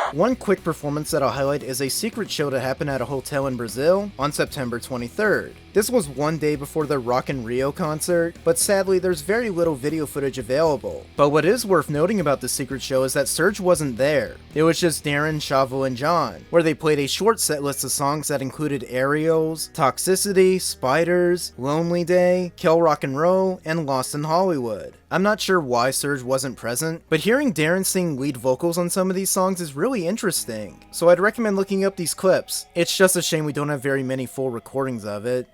motherfucker. One quick performance that I'll highlight is a secret show that happened at a hotel in Brazil on September 23rd. This was one day before the Rock in Rio concert, but sadly there's very little video footage available. But what is worth noting about this secret show is that Serj wasn't there. It was just Daron, Shavo, and John, where they played a short set list of songs that included Aerials, Toxicity, Spiders, Lonely Day, Kill Rock and Roll, and Lost in Hollywood. I'm not sure why Serj wasn't present, but hearing Daron sing lead vocals on some of these songs is really interesting, so I'd recommend looking up these clips. It's just a shame we don't have very many full recordings of it.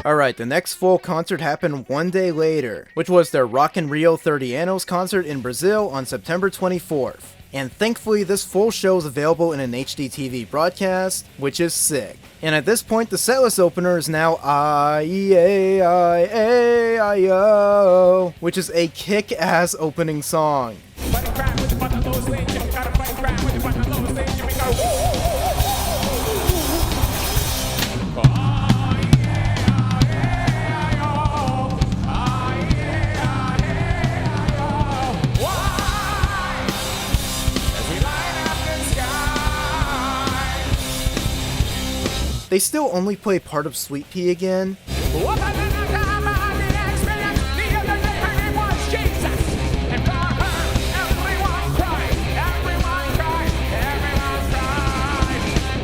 Alright, the next full concert happened one day later, which was their Rock in Rio 30 Anos concert in Brazil on September 24th. And thankfully this full show is available in an HD TV broadcast, which is sick. And at this point the setlist opener is now I-E-A-I-A-I-O, which is a kick-ass opening song. They still only play part of Sweet Pea again.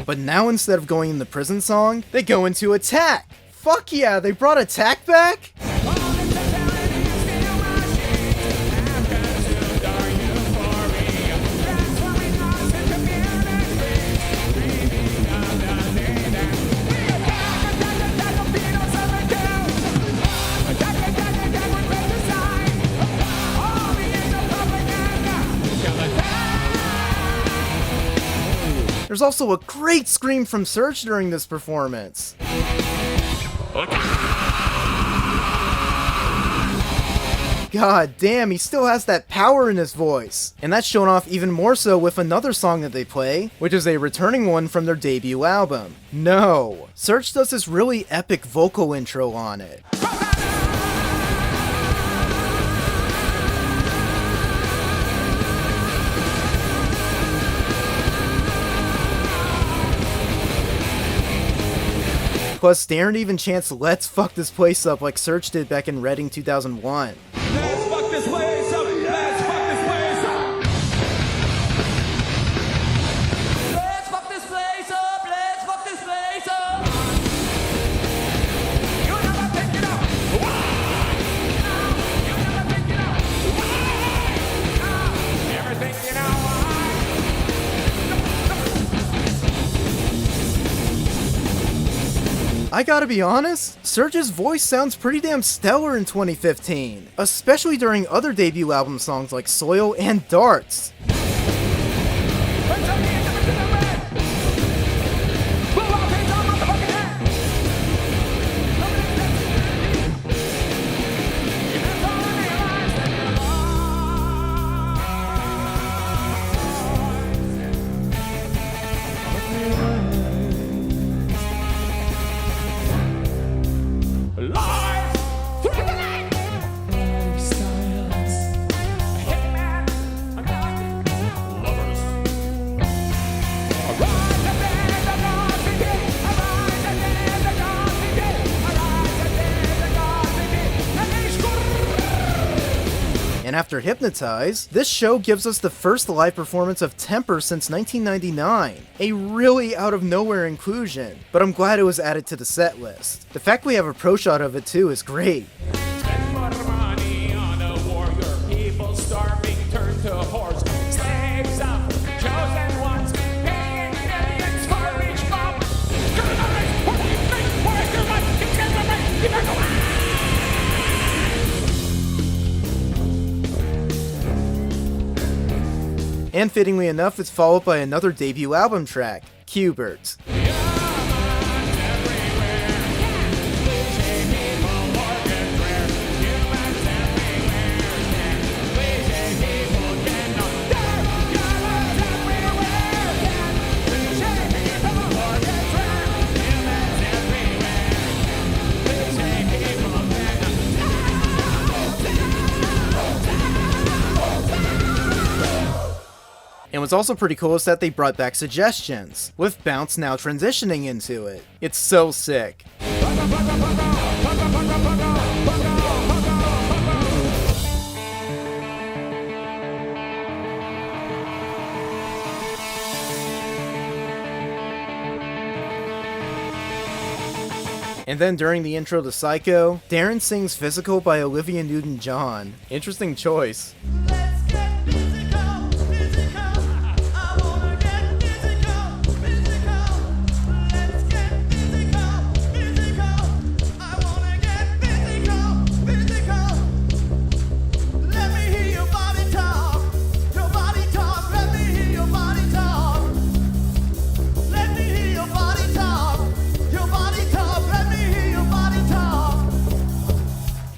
But now instead of going in the prison song, they go into Attack! Fuck yeah, they brought Attack back? There's also a great scream from Serj during this performance. God damn, he still has that power in his voice. And that's shown off even more so with another song that they play, which is a returning one from their debut album. No, Serj does this really epic vocal intro on it. Plus, Daron even chants "Let's fuck this place up" like Serj did back in Reading 2001. Let's fuck this place up. Let's fuck this place up. Let's fuck this place up. Let's fuck this place up. You never pick it up. You never pick it up. Everything you know. I gotta be honest, Serj's voice sounds pretty damn stellar in 2015, especially during other debut album songs like Soil and Darts. And after Hypnotize, this show gives us the first live performance of Temper since 1999, a really out of nowhere inclusion, but I'm glad it was added to the set list. The fact we have a pro shot of it too is great. Spend more money on a warrior, people starving turn to horse. Slaves up, chosen ones, paying millions for each mob. And fittingly enough, it's followed by another debut album track, Q-Bert. And what's also pretty cool is that they brought back suggestions, with Bounce now transitioning into it. It's so sick. And then during the intro to Psycho, Daron sings Physical by Olivia Newton-John. Interesting choice.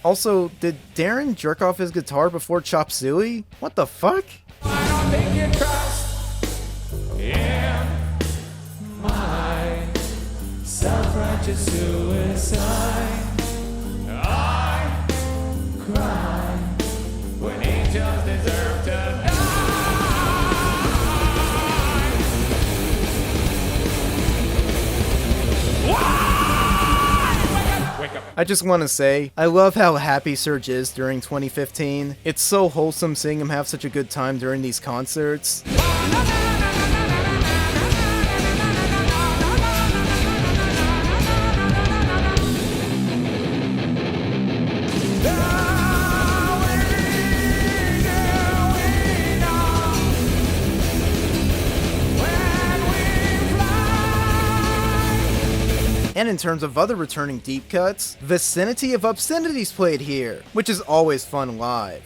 Also, did Daron jerk off his guitar before Chop Suey? What the fuck? I don't think you trust in my self-righteous suicide. I cry when angels deserve to die. I just want to say, I love how happy Serj is during 2015. It's so wholesome seeing him have such a good time during these concerts. And in terms of other returning deep cuts, Vicinity of Obscenity's played here, which is always fun live.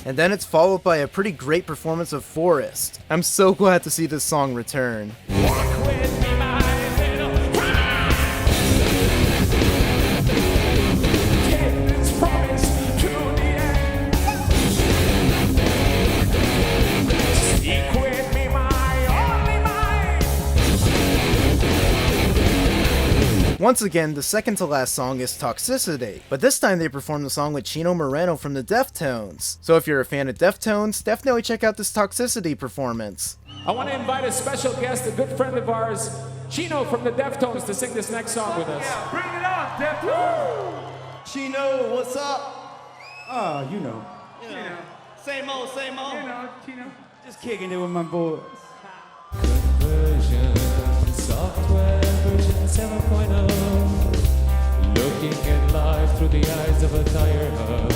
And then it's followed by a pretty great performance of Forest. I'm so glad to see this song return. Walk with me, my little bride. Take this promise to the end. Speak with me, my only mind. Once again, the second to last song is Toxicity, but this time they perform the song with Chino Moreno from the Deftones. So if you're a fan of Deftones, definitely check out this Toxicity performance. I want to invite a special guest, a good friend of ours, Chino from the Deftones, to sing this next song with us. Bring it on, Deftones! Chino, what's up? You know. Same old, same old. Just kicking it with my boys. Conversion, software version 7.0. Looking at life through the eyes of a tire hub.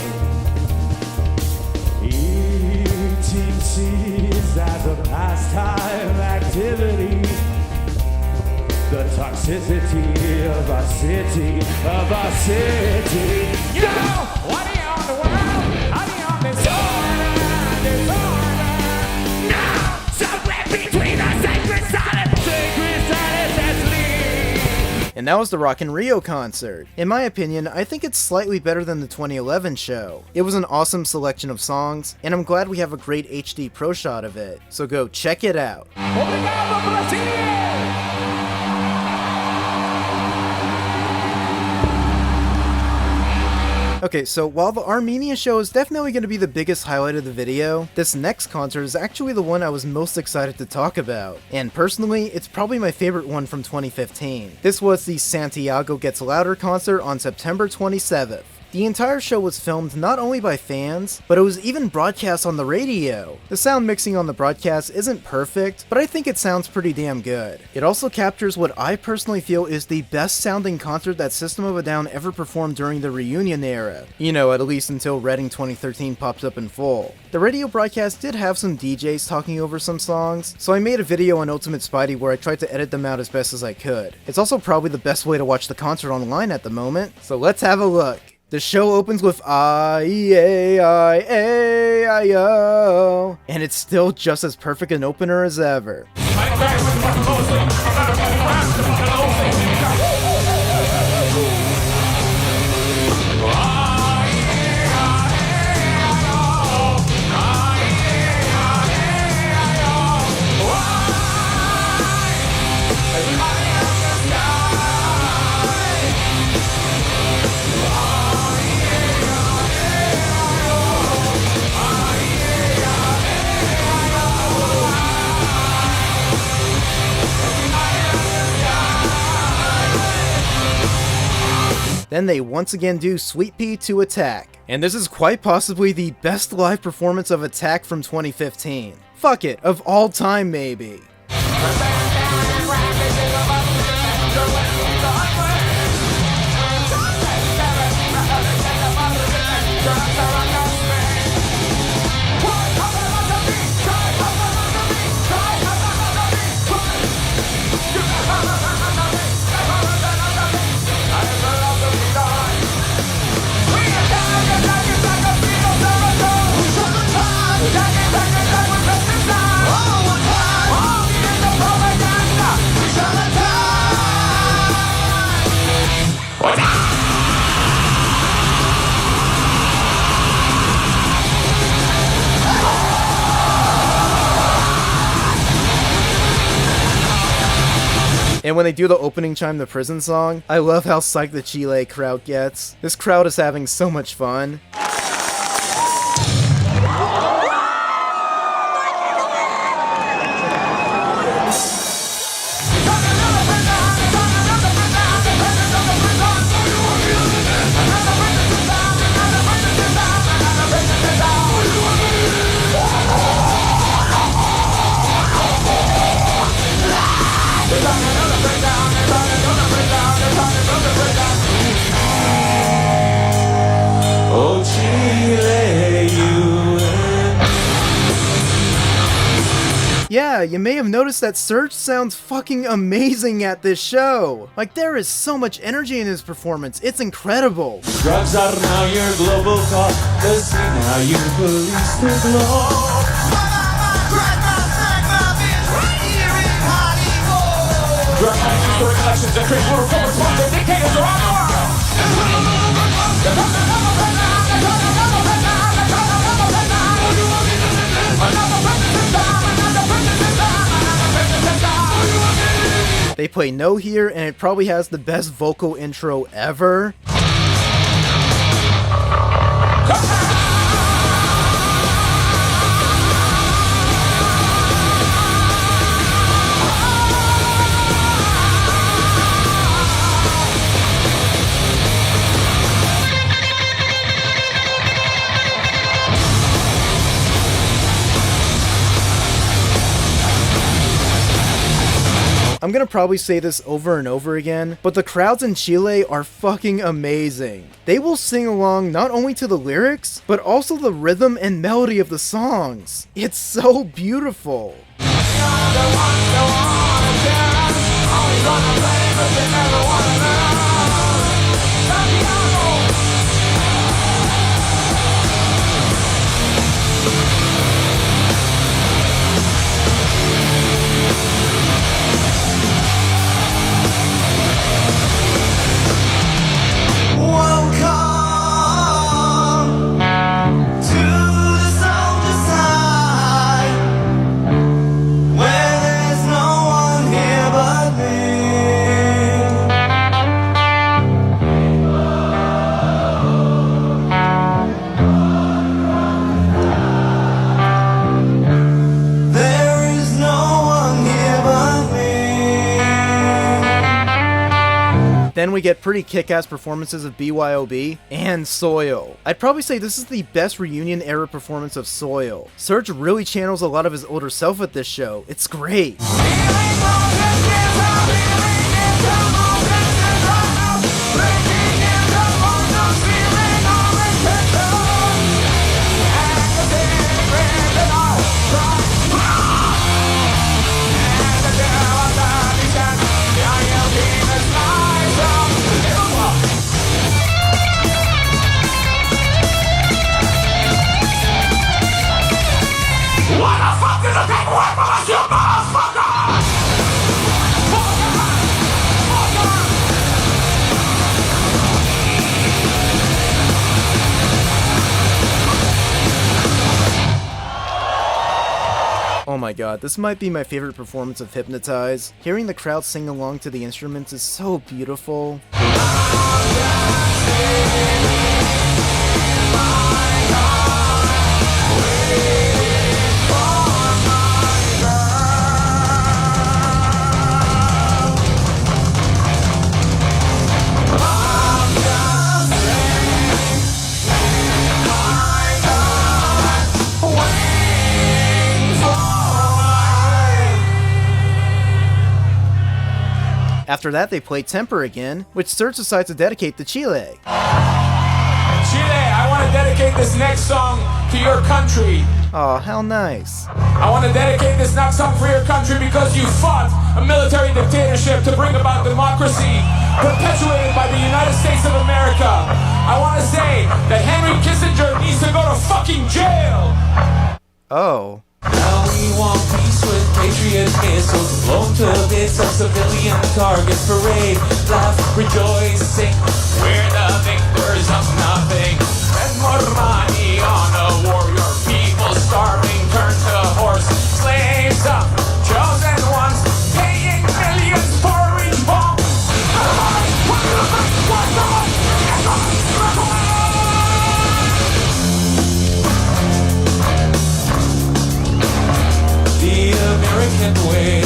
Eating seeds as a pastime activity. The toxicity of our city, Yo, what are you on the world? How do you on disorder? Now, somewhere between the sacred silence and sleep. And that was the Rock in Rio concert. In my opinion, I think it's slightly better than the 2011 show. It was an awesome selection of songs, and I'm glad we have a great HD Pro shot of it. So go check it out. Obrigado, Brasil! Okay, so while the Armenia show is definitely going to be the biggest highlight of the video, this next concert is actually the one I was most excited to talk about. And personally, it's probably my favorite one from 2015. This was the Santiago Gets Louder concert on September 27th. The entire show was filmed not only by fans, but it was even broadcast on the radio. The sound mixing on the broadcast isn't perfect, but I think it sounds pretty damn good. It also captures what I personally feel is the best sounding concert that System of a Down ever performed during the reunion era. You know, at least until Reading 2013 pops up in full. The radio broadcast did have some DJs talking over some songs, so I made a video on Ultimate Spidey where I tried to edit them out as best as I could. It's also probably the best way to watch the concert online at the moment, so let's have a look. The show opens with I-E-A-I-A-I-O, and it's still just as perfect an opener as ever. Then they once again do Sweet Pea to Attack. And this is quite possibly the best live performance of Attack from 2015. Fuck it, of all time maybe. And when they do the opening chime, the prison song, I love how psyched the Chile crowd gets. This crowd is having so much fun. Yeah, you may have noticed that Serj sounds fucking amazing at this show. Like, there is so much energy in his performance, it's incredible. Drugs are now your global cause, cause see now you police the globe. Drug historic elections and create more reforms for the dictators around the world. They play No here, and it probably has the best vocal intro ever. I'm gonna probably say this over and over again, but the crowds in Chile are fucking amazing. They will sing along not only to the lyrics, but also the rhythm and melody of the songs. It's so beautiful. Then we get pretty kick-ass performances of BYOB and Soil. I'd probably say this is the best reunion era performance of Soil. Serj really channels a lot of his older self at this show. It's great. Oh my god, this might be my favorite performance of Hypnotize. Hearing the crowd sing along to the instruments is so beautiful. After that, they play Temper again, which Serj decides to dedicate to Chile. Chile, I want to dedicate this next song to your country. Aw, how nice. I want to dedicate this next song for your country because you fought a military dictatorship to bring about democracy perpetuated by the United States of America. I want to say that Henry Kissinger needs to go to fucking jail. Oh. Now we want peace with patriot missiles blown to bits of civilian targets. Parade, laugh, rejoicing. We're the victors of nothing. And more money on a warrior. People starving, turn to horse. Slaves up, chosen ones. Paying millions for each bomb. The American way.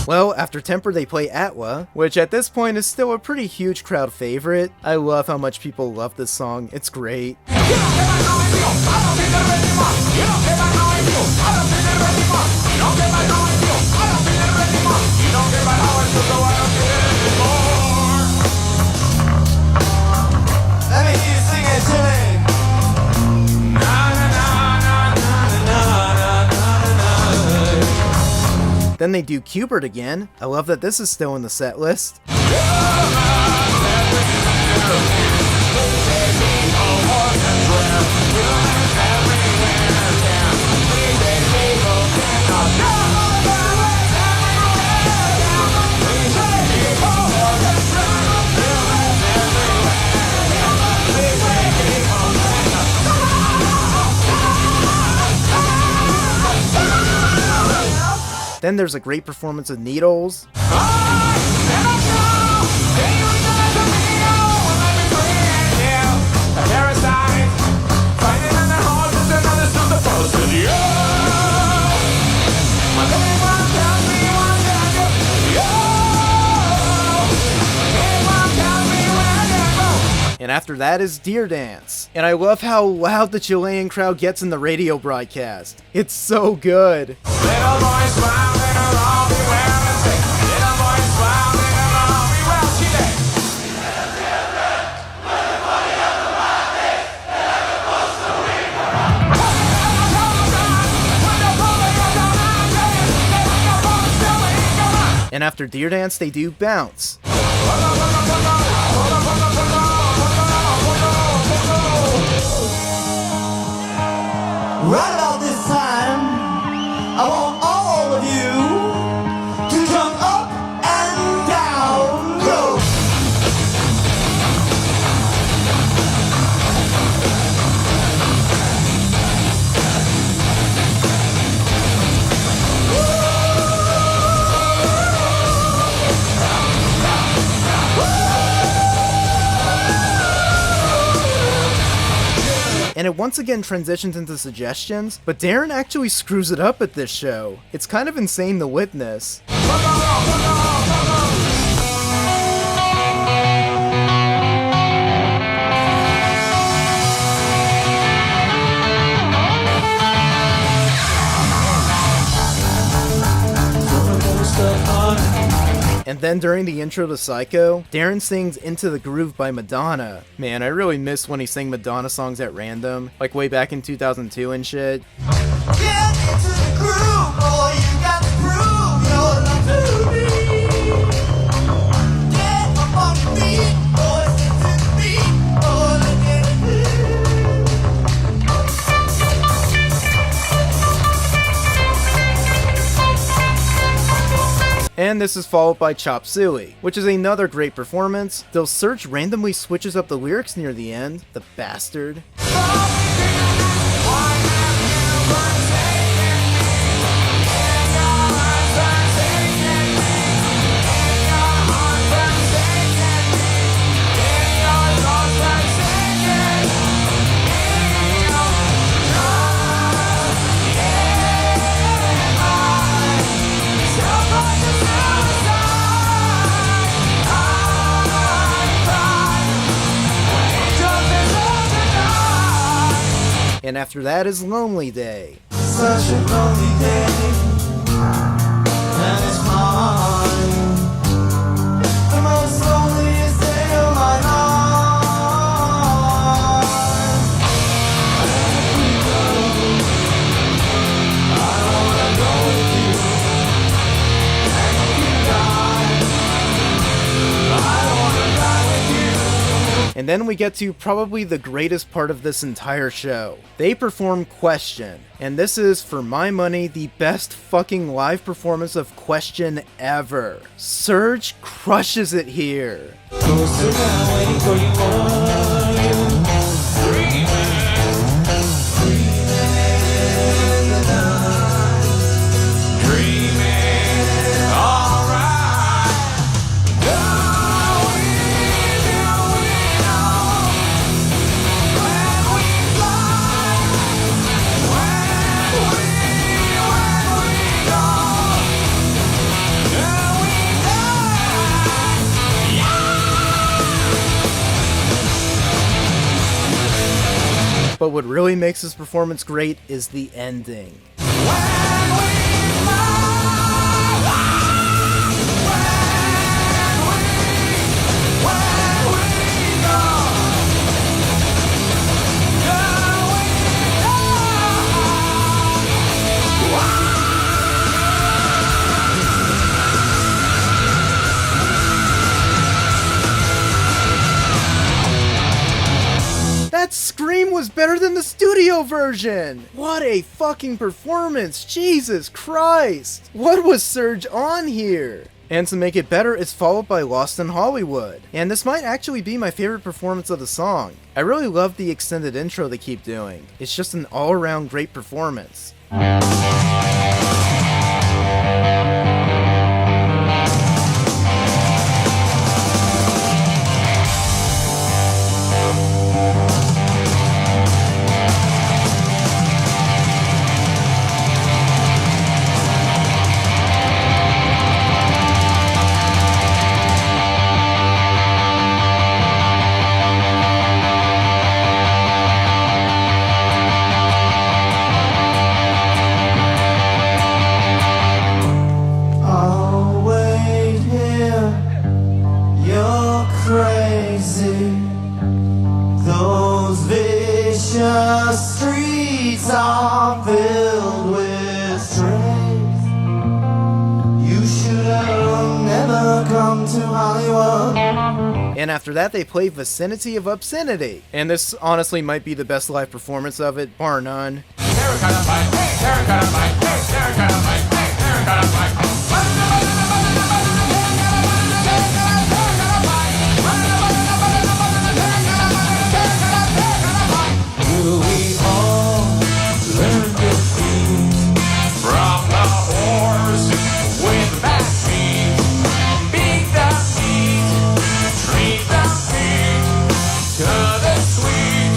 Well, after Temper they play Atwa, which at this point is still a pretty huge crowd favorite. I love how much people love this song, it's great. Let me hear you sing it, Chile. Then they do Cubert again. I love that this is still in the set list. Then there's a great performance of Needles. And after that is Deer Dance. And I love how loud the Chilean crowd gets in the radio broadcast. It's so good. Little boy smile, it'll all be well. Let's sing. Little boy smile, it'll all be well. Chile. And after Deer Dance, they do Bounce. Right about this time, I want all of you to jump up and down, go. And it once again transitions into suggestions, but Daron actually screws it up at this show. It's kind of insane to witness. And then during the intro to Psycho, Daron sings Into the Groove by Madonna. Man, I really miss when he sang Madonna songs at random, like way back in 2002 and shit. Get into the groove, boy, you got to prove your love to me. Get up on your feet, boy, stick to the beat, boy, let's get it. And this is followed by Chop Suey, which is another great performance, though Serj randomly switches up the lyrics near the end, the bastard. And after that is Lonely Day. Such a lonely day, and it's mine. The most loneliest day of my life. Let me go. I wanna go with you. And you die. I wanna die with you. And then we get to probably the greatest part of this entire show. They perform Question, and this is, for my money, the best fucking live performance of Question ever. Serj crushes it here. Close to now, waiting for you dreaming, alright. But what really makes this performance great is the ending. That scream was better than the studio version! What a fucking performance! Jesus Christ! What was Serj on here? And to make it better, it's followed by Lost in Hollywood. And this might actually be my favorite performance of the song. I really love the extended intro they keep doing. It's just an all-around great performance. up. And after that, they play Vicinity of Obscenity. And this honestly might be the best live performance of it, bar none. Will we all learn defeat from the horse with bad feet? Beat the feet, treat the feet to the sweet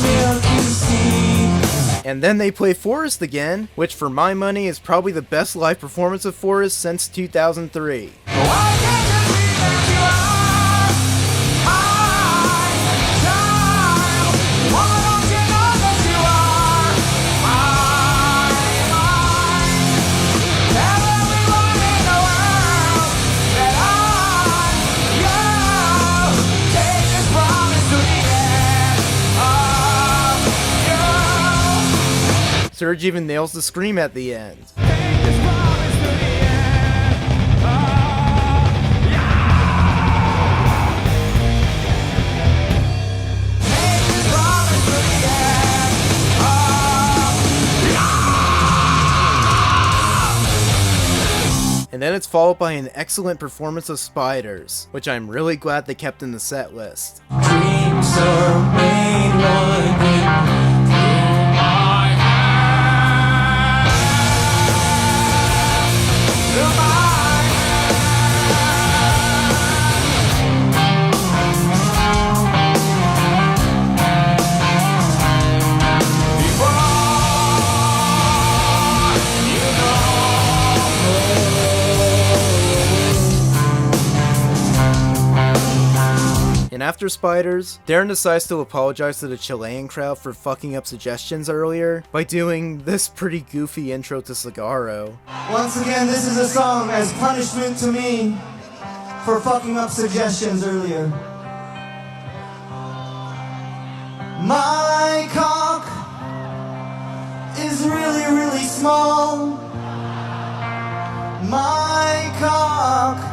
milky sea. And then they play Forest again, which for my money is probably the best live performance of Forest since 2003. Why can't you see that you are my child? Why don't you know that you are mine? Tell everyone in the world that I'm yours. Take this promise to the end of you. Serj even nails the scream at the end. Take this promise to the end of And then it's followed by an excellent performance of Spiders, which I'm really glad they kept in the set list. dreams are made one through my hand. Through my hand. Before you And after Spiders, Daron decides to apologize to the Chilean crowd for fucking up suggestions earlier by doing this pretty goofy intro to Cigarro. Once again, this is a song as punishment to me for fucking up suggestions earlier. My cock is really, really small. My cock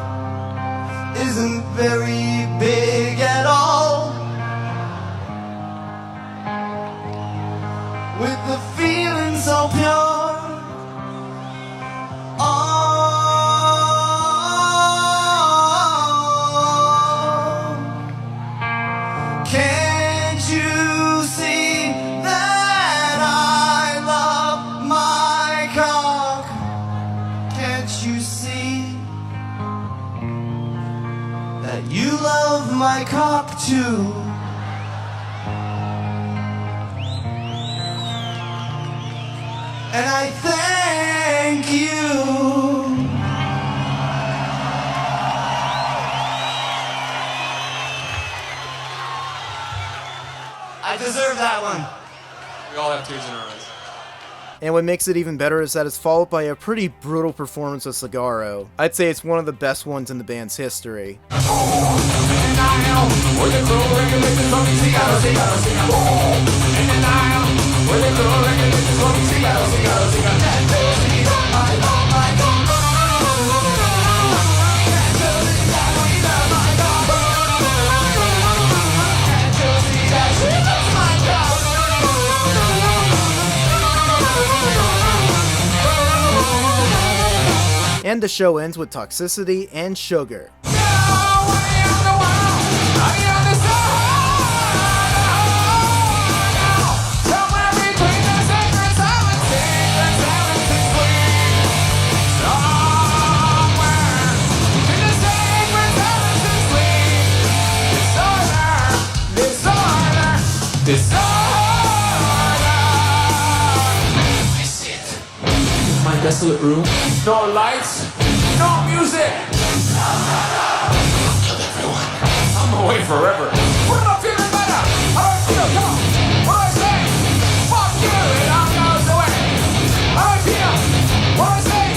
isn't very big at all. With the feeling so pure. Oh, can't you see that I love my cock? Can't you see that you love my cock too? And I thank you. I deserve that one. We all have tears in our eyes. And what makes it even better is that it's followed by a pretty brutal performance of Cigarro. I'd say it's one of the best ones in the band's history. And the show ends with Toxicity and Sugar. I sit in my desolate room. No lights, no music. I'll kill everyone. I'm away forever. What am I feeling better? How do I feel? Come on. What do I say? Fuck you, it all goes away. How do I feel? What do I say?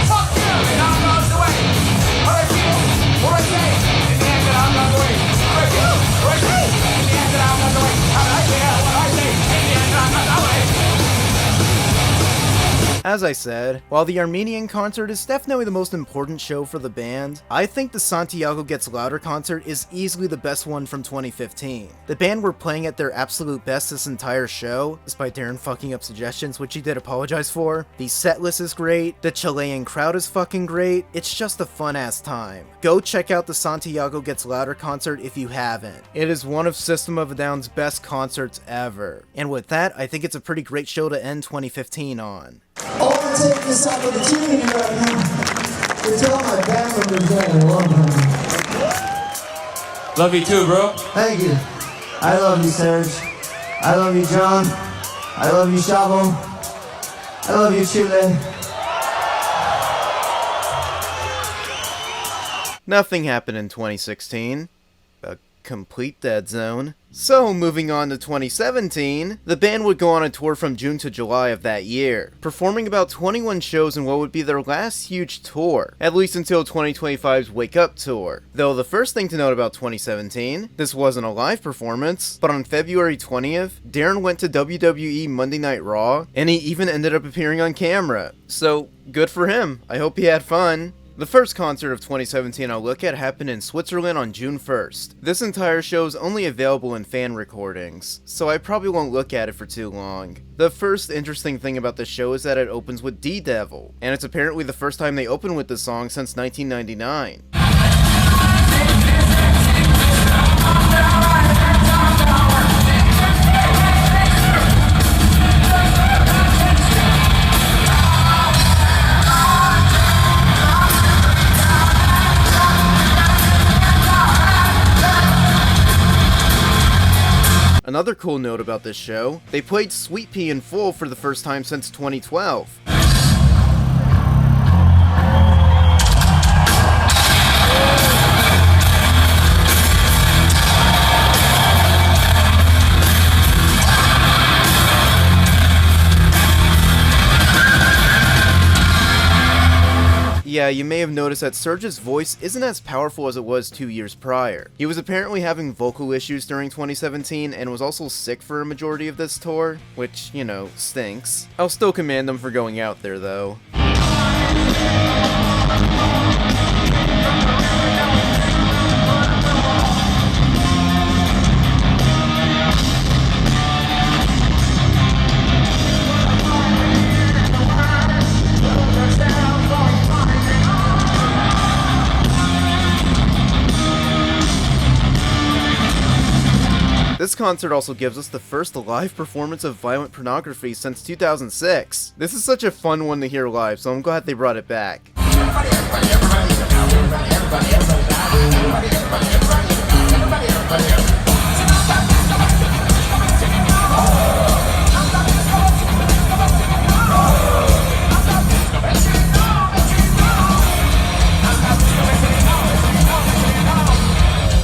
Fuck you, it all goes away. How do I feel? What do I say? In the end, it all goes away. How do I feel? What do I say? In the end, it all goes away. How do I feel? What do I say? In the end, it all goes away. As As I said, while the Armenian concert is definitely the most important show for the band, I think the Santiago Gets Louder concert is easily the best one from 2015. The band were playing at their absolute best this entire show, despite Daron fucking up suggestions, which he did apologize for. The setlist is great, the Chilean crowd is fucking great, it's just a fun ass time. Go check out the Santiago Gets Louder concert if you haven't. It is one of System of a Down's best concerts ever. And with that, I think it's a pretty great show to end 2015 on. I want to take this opportunity right now to tell my band members that I love them. Love you too, bro. Thank you. I love you, Serj. I love you, John. I love you, Shavo. I love you, Chile. Nothing happened in 2016. A complete dead zone. So, moving on to 2017, the band would go on a tour from June to July of that year, performing about 21 shows in what would be their last huge tour, at least until 2025's Wake Up tour. Though the first thing to note about 2017, this wasn't a live performance, but on February 20th, Daron went to WWE Monday Night Raw, and he even ended up appearing on camera. So, good for him. I hope he had fun. The first concert of 2017 I'll look at happened in Switzerland on June 1st. This entire show is only available in fan recordings, so I probably won't look at it for too long. The first interesting thing about the show is that it opens with D-Devil, and it's apparently the first time they open with this song since 1999. Another cool note about this show, they played Sweet Pea in full for the first time since 2012. Yeah, you may have noticed that Serj's voice isn't as powerful as it was 2 years prior. He was apparently having vocal issues during 2017 and was also sick for a majority of this tour, which, you know, stinks. I'll still commend him for going out there though. This concert also gives us the first live performance of Violent Pornography since 2006. This is such a fun one to hear live, so I'm glad they brought it back.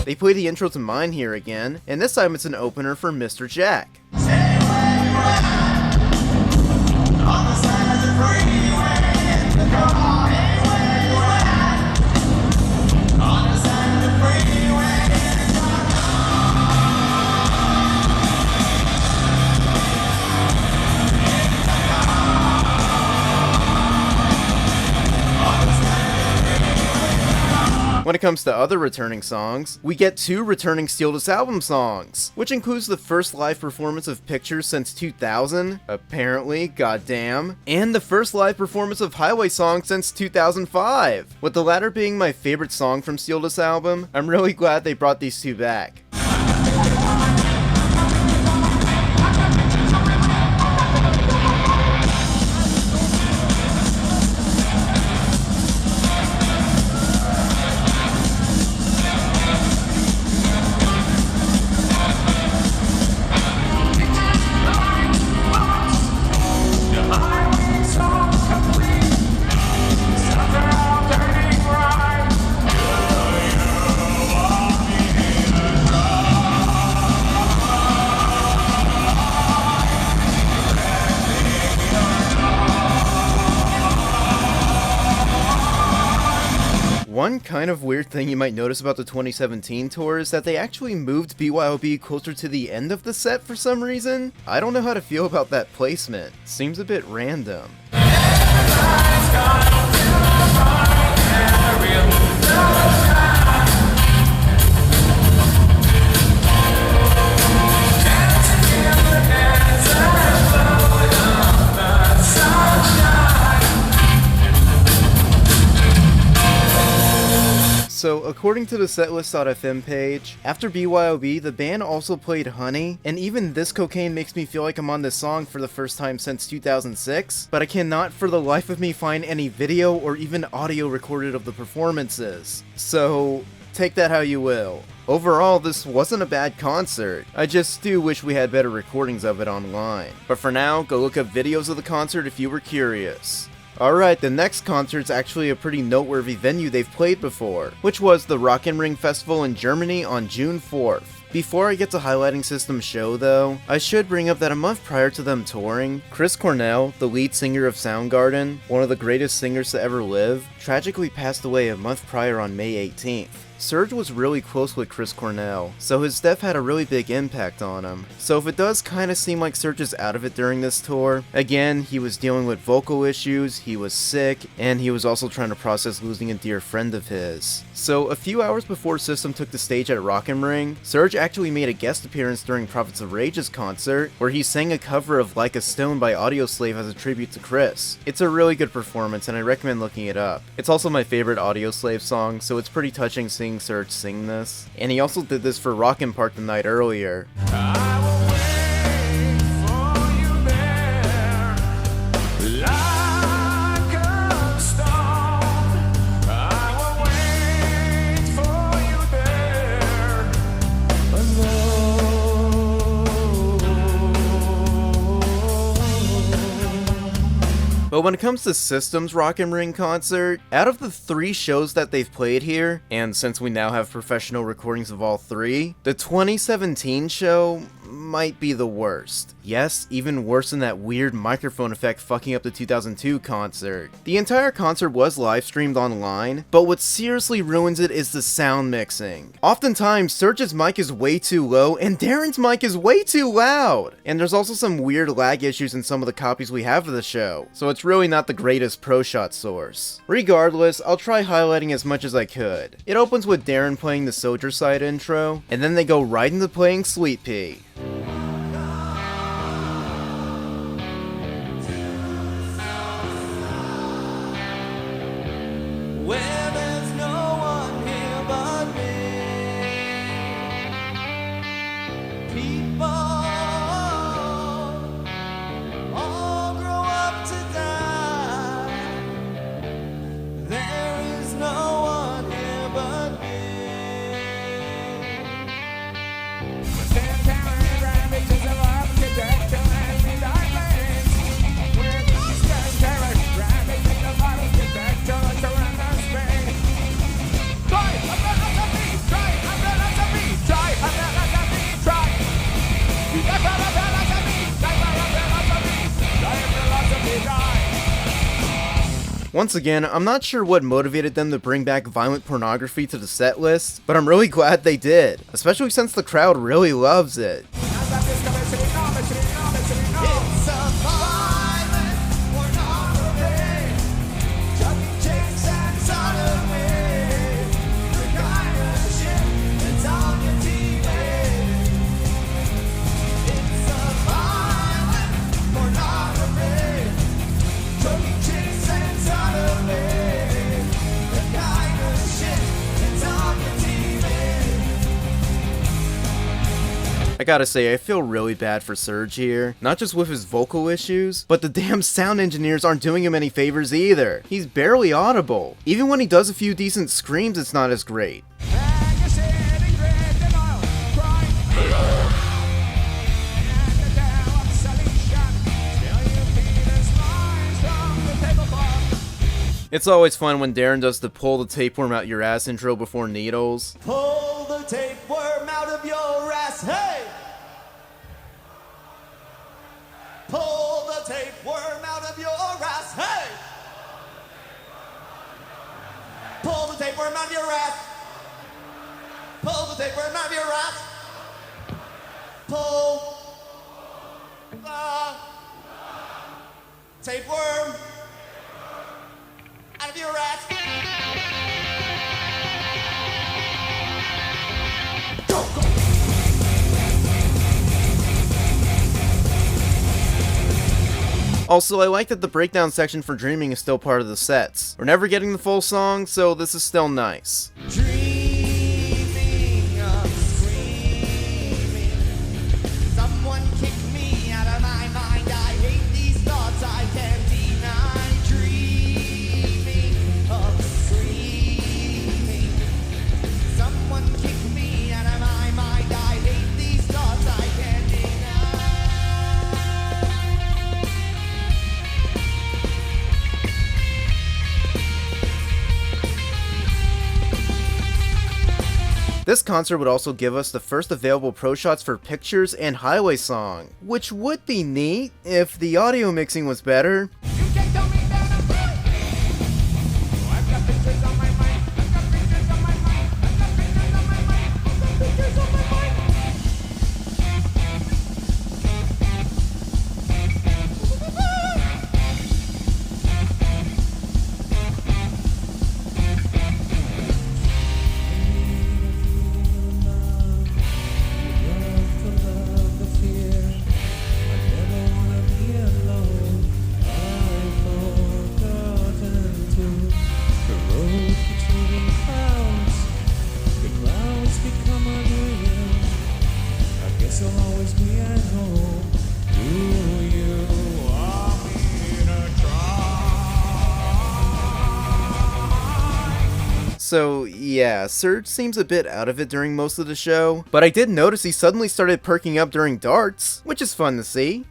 They play the intro to Mine here again, and this time it's an opener for Mr. Jack. When it comes to other returning songs, we get 2 returning Steal This Album songs, which includes the first live performance of Pictures since 2000, apparently, goddamn, and the first live performance of Highway Song since 2005. With the latter being my favorite song from Steal This Album, I'm really glad they brought these 2 back. One kind of weird thing you might notice about the 2017 tour is that they actually moved BYOB closer to the end of the set for some reason. I don't know how to feel about that placement. Seems a bit random. So, according to the setlist.fm page, after BYOB, the band also played Honey, and even this cocaine makes me feel like I'm on this song for the first time since 2006, but I cannot for the life of me find any video or even audio recorded of the performances. So, take that how you will. Overall, this wasn't a bad concert. I just do wish we had better recordings of it online. But for now, go look up videos of the concert if you were curious. Alright, the next concert's actually a pretty noteworthy venue they've played before, which was the Rock am Ring Festival in Germany on June 4th. Before I get to highlighting System's show though, I should bring up that a month prior to them touring, Chris Cornell, the lead singer of Soundgarden, one of the greatest singers to ever live, tragically passed away a month prior on May 18th. Serj was really close with Chris Cornell, so his death had a really big impact on him. So if it does kinda seem like Serj is out of it during this tour, again, he was dealing with vocal issues, he was sick, and he was also trying to process losing a dear friend of his. So a few hours before System took the stage at Rock am Ring, Serj actually made a guest appearance during Prophets of Rage's concert, where he sang a cover of Like a Stone by Audioslave as a tribute to Chris. It's a really good performance and I recommend looking it up. It's also my favorite Audioslave song, so it's pretty touching seeing Serj sing this. And he also did this for Rockin' Park the night earlier. But when it comes to System's Rock am Ring concert, out of the 3 shows that they've played here, and since we now have professional recordings of all 3, the 2017 show might be the worst. Yes, even worse than that weird microphone effect fucking up the 2002 concert. The entire concert was live streamed online, but what seriously ruins it is the sound mixing. Oftentimes, Serj's mic is way too low, and Daron's mic is way too loud! And there's also some weird lag issues in some of the copies we have of the show, so it's really not the greatest pro shot source. Regardless, I'll try highlighting as much as I could. It opens with Daron playing the Soldier Side intro, and then they go right into playing Sweet Pea. Where there's no one here but me. People all grow up to die. There is no one here but me. Once again, I'm not sure what motivated them to bring back violent pornography to the set list, but I'm really glad they did, especially since the crowd really loves it. I gotta say, I feel really bad for Serj here. Not just with his vocal issues, but the damn sound engineers aren't doing him any favors either. He's barely audible. Even when he does a few decent screams, it's not as great. It's always fun when Daron does the pull the tapeworm out your ass intro before needles. Pull the tapeworm out of your ass, hey! Pull the tapeworm out of your ass, hey! Pull the tapeworm out of your ass. Pull the tapeworm out of your ass. Pull the tapeworm with you rats. Also, I like that the breakdown section for Dreaming is still part of the sets. We're never getting the full song, so this is still nice. Dreaming of screaming. Someone kick me out of my mind. I hate these thoughts I can't deny. Dreaming of screaming. Someone kick me out of my mind. I hate these thoughts I can't deny. This concert would also give us the first available pro shots for Pictures and Highway Song, which would be neat if the audio mixing was better. So yeah, Serj seems a bit out of it during most of the show, but I did notice he suddenly started perking up during darts, which is fun to see.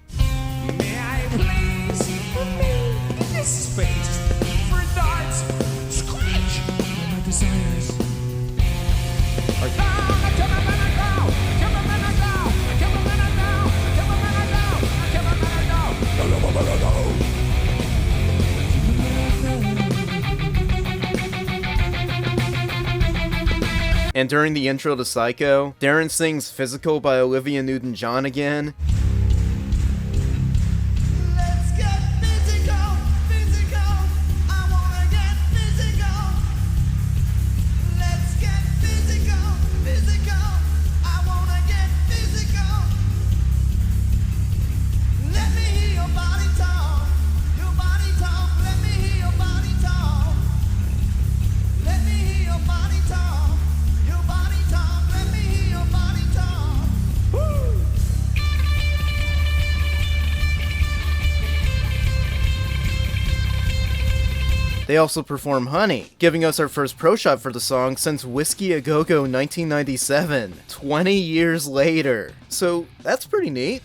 May I please in this space for darts, scratch my desires. And during the intro to Psycho, Daron sings Physical by Olivia Newton-John again. Let's get physical, physical. I wanna get physical. Let's get physical, physical. I wanna get physical. Let me hear your body talk. Your body talk. Let me hear your body talk. Let me hear your body talk. Your body talk. Let me hear your body talk. Woo! They also perform Honey, giving us our first pro shot for the song since Whiskey A Go Go 1997, 20 years later. So that's pretty neat.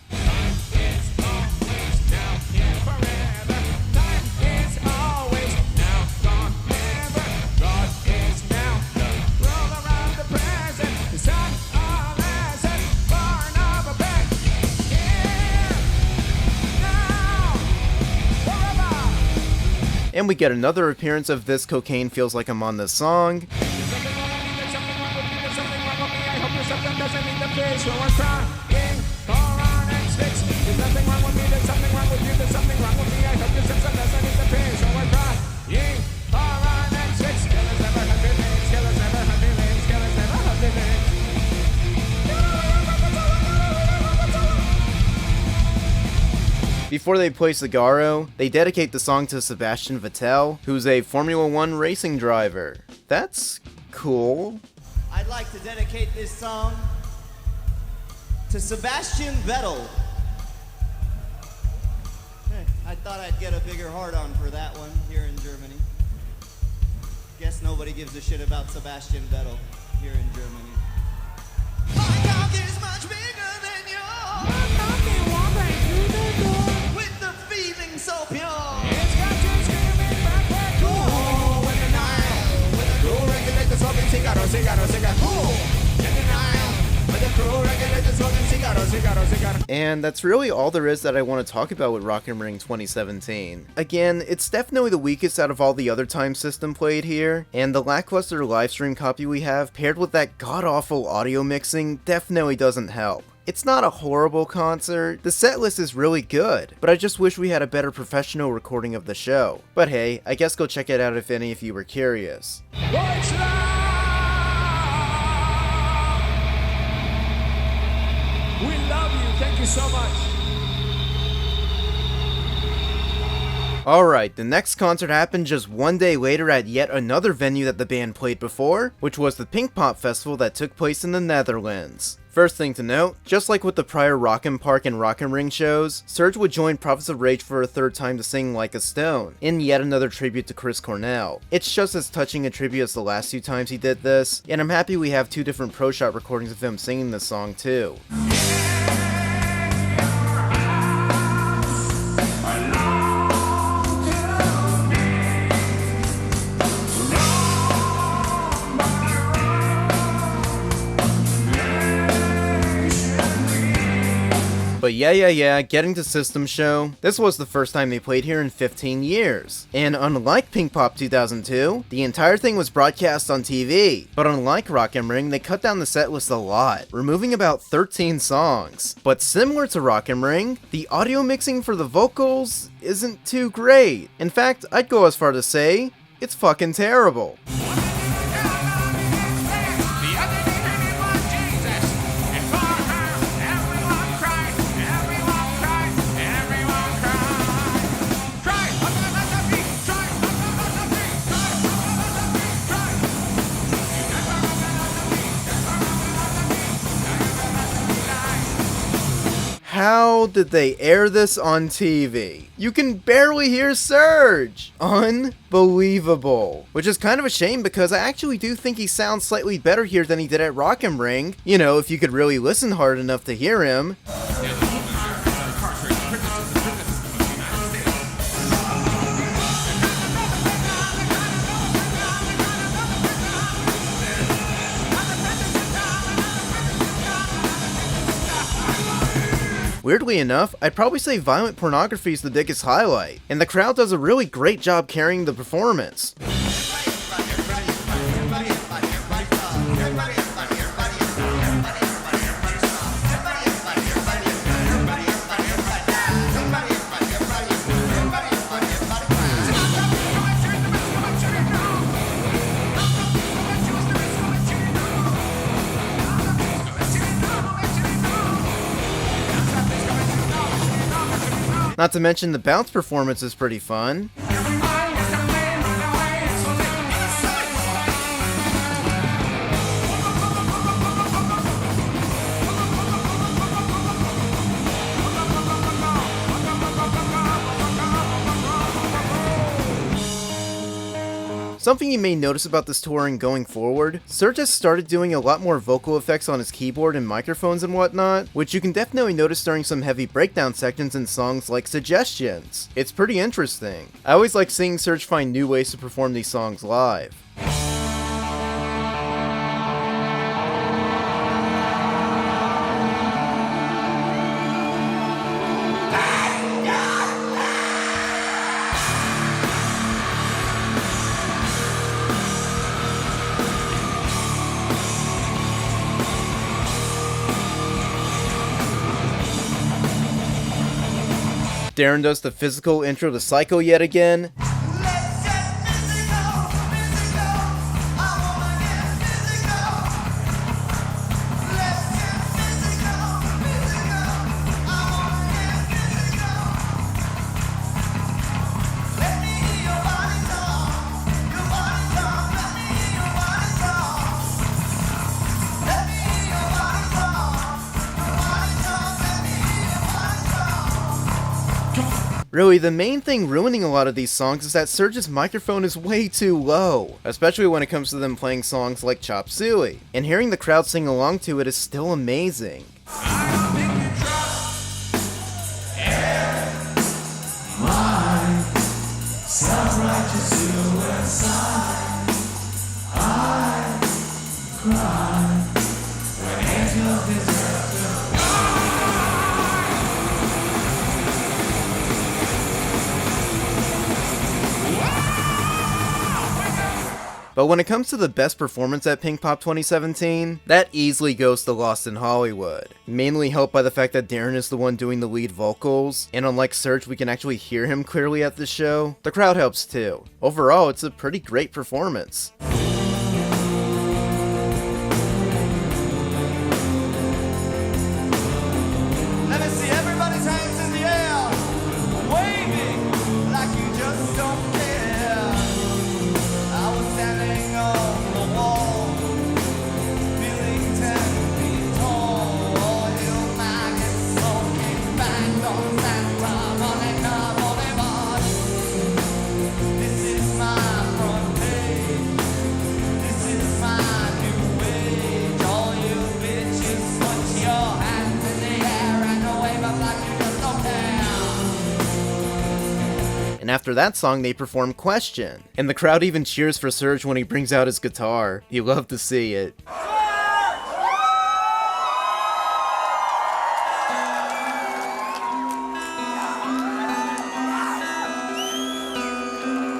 And we get another appearance of This Cocaine Feels Like I'm on This Song. Before they play Cigarro, they dedicate the song to Sebastian Vettel, who's a Formula One racing driver. That's cool. I'd like to dedicate this song to Sebastian Vettel. I thought I'd get a bigger heart-on for that one here in Germany. Guess nobody gives a shit about Sebastian Vettel here in Germany. My cock is much bigger than yours. My cock can walk right through the door with the feeling so pure. It's got you screaming back, cool. With the Nile, with the cool regulator smoking cigarro, cigarro, cigarro, cool. In the Nile, with the cool regulator smoking cigarro, cigarro, cigarro. And that's really all there is that I want to talk about with Rock am Ring 2017. Again, it's definitely the weakest out of all the other time system played here, and the lackluster livestream copy we have paired with that god-awful audio mixing definitely doesn't help. It's not a horrible concert, the setlist is really good, but I just wish we had a better professional recording of the show. But hey, I guess go check it out if any of you were curious. We love you. Thank you so much. Alright, the next concert happened just one day later at yet another venue that the band played before, which was the Pinkpop festival that took place in the Netherlands. First thing to note, just like with the prior Rock'n Park and Rock'n Ring shows, Serj would join Prophets of Rage for a third time to sing Like a Stone, in yet another tribute to Chris Cornell. It's just as touching a tribute as the last two times he did this, and I'm happy we have two different pro shot recordings of him singing this song too. But yeah, getting to System Show, this was the first time they played here in 15 years. And unlike Pinkpop 2002, the entire thing was broadcast on TV. But unlike Rock'n Ring, they cut down the setlist a lot, removing about 13 songs. But similar to Rock'n Ring, the audio mixing for the vocals isn't too great. In fact, I'd go as far to say, it's fucking terrible. How did they air this on TV? You can barely hear Serj! Unbelievable. Which is kind of a shame because I actually do think he sounds slightly better here than he did at Rock'n Ring. You know, if you could really listen hard enough to hear him. Weirdly enough, I'd probably say violent pornography is the biggest highlight, and the crowd does a really great job carrying the performance. Not to mention the bounce performance is pretty fun. Something you may notice about this touring going forward, Serj has started doing a lot more vocal effects on his keyboard and microphones and whatnot, which you can definitely notice during some heavy breakdown sections in songs like Suggestions. It's pretty interesting. I always like seeing Serj find new ways to perform these songs live. Daron does the physical intro to Psycho yet again. Really, the main thing ruining a lot of these songs is that Serj's microphone is way too low, especially when it comes to them playing songs like Chop Suey, and hearing the crowd sing along to it is still amazing. But when it comes to the best performance at Pinkpop 2017, that easily goes to Lost in Hollywood. Mainly helped by the fact that Daron is the one doing the lead vocals, and unlike Serj, we can actually hear him clearly at the show. The crowd helps too. Overall, it's a pretty great performance. Let me see everybody's hands in the air, waving like you just don't care. I was standing on the wall, feeling 10 feet tall. You maggots smoking band on Santa Monica Boulevard. This is my front page. This is my new age. All you bitches, put your hands in the air and wave up like you just don't care. And after that song, they perform Question. And the crowd even cheers for Serj when he brings out his guitar. You love to see it.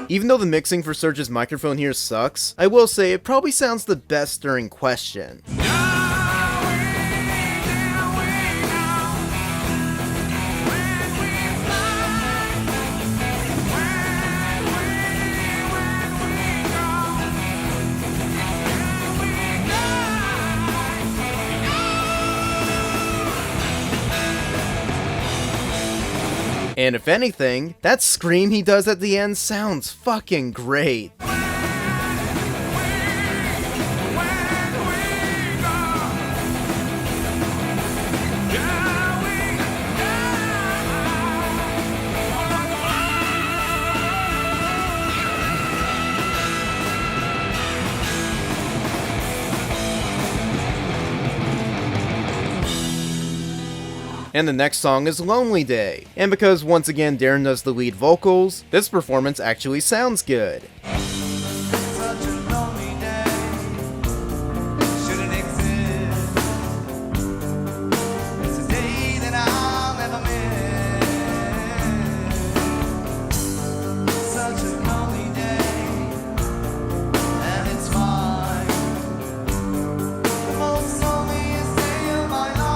Even though the mixing for Serj's microphone here sucks, I will say it probably sounds the best during Question. And if anything, that scream he does at the end sounds fucking great. And the next song is Lonely Day. And because once again Daron does the lead vocals, this performance actually sounds good. Such a lonely day, shouldn't exist. It's a day that I'll never miss. Such a lonely day, and it's mine. The most loneliest day of my life.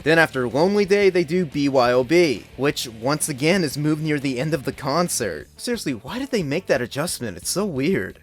Then after Lonely Day, they do BYOB, which once again is moved near the end of the concert. Seriously, why did they make that adjustment? It's so weird.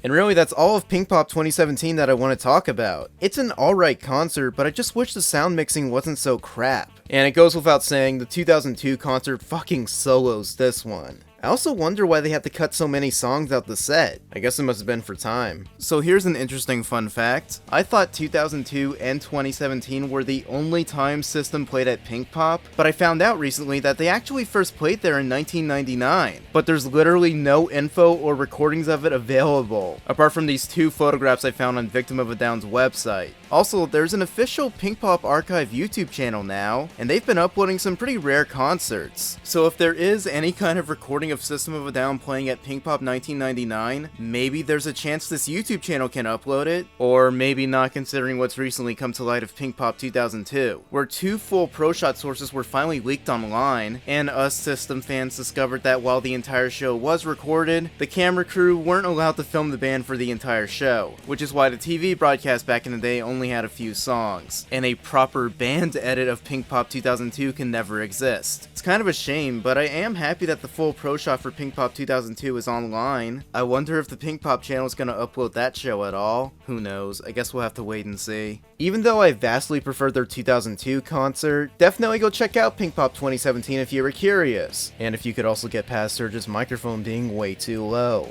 And really, that's all of Pinkpop 2017 that I want to talk about. It's an alright concert, but I just wish the sound mixing wasn't so crap. And it goes without saying, the 2002 concert fucking solos this one. I also wonder why they had to cut so many songs out the set. I guess it must have been for time. So here's an interesting fun fact. I thought 2002 and 2017 were the only time System played at Pinkpop, but I found out recently that they actually first played there in 1999. But there's literally no info or recordings of it available, apart from these two photographs I found on Victim of a Down's website. Also, there's an official Pinkpop Archive YouTube channel now, and they've been uploading some pretty rare concerts. So if there is any kind of recording of System of a Down playing at Pinkpop 1999, maybe there's a chance this YouTube channel can upload it, or maybe not considering what's recently come to light of Pinkpop 2002, where two full pro shot sources were finally leaked online, and us System fans discovered that while the entire show was recorded, the camera crew weren't allowed to film the band for the entire show, which is why the TV broadcast back in the day only had a few songs, and a proper band edit of Pinkpop 2002 can never exist. It's kind of a shame, but I am happy that the full pro shot for Pinkpop 2002 is online. I wonder if the Pinkpop channel is going to upload that show at all. Who knows, I guess we'll have to wait and see. Even though I vastly preferred their 2002 concert, definitely go check out Pinkpop 2017 if you were curious. And if you could also get past Serj's microphone being way too low.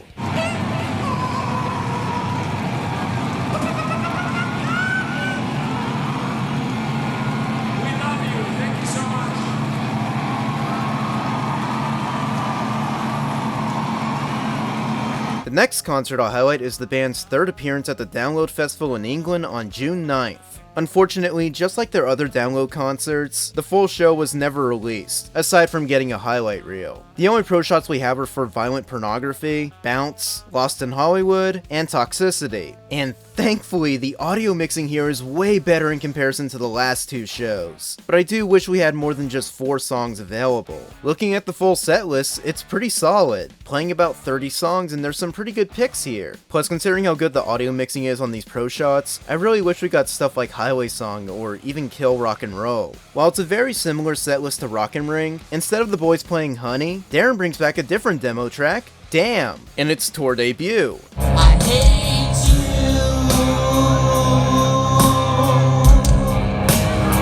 The next concert I'll highlight is the band's third appearance at the Download Festival in England on June 9th. Unfortunately, just like their other Download concerts, the full show was never released, aside from getting a highlight reel. The only pro shots we have are for Violent Pornography, Bounce, Lost in Hollywood, and Toxicity. And thankfully, the audio mixing here is way better in comparison to the last two shows. But I do wish we had more than just 4 songs available. Looking at the full set list, it's pretty solid, playing about 30 songs and there's some pretty good picks here. Plus, considering how good the audio mixing is on these pro shots, I really wish we got stuff like Highway Song or even Kill Rock and Roll. While it's a very similar set list to Rock and Ring, instead of the boys playing Honey, Daron brings back a different demo track, Damn, and its tour debut. I hate you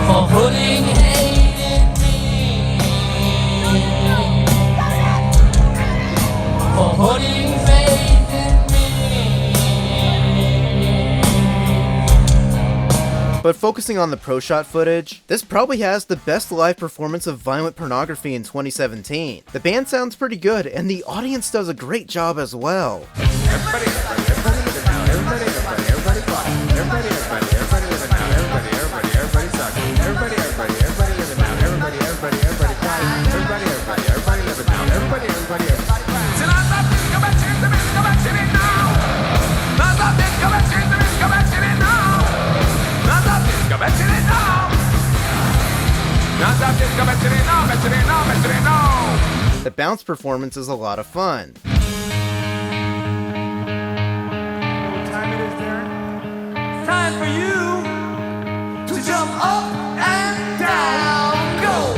for putting hate in me, for putting faith in me. But focusing on the pro shot footage, this probably has the best live performance of Violent Pornography in 2017. The band sounds pretty good, and the audience does a great job as well. The Bounce performance is a lot of fun. What time it is, Darren? It's time for you to jump up and down, go!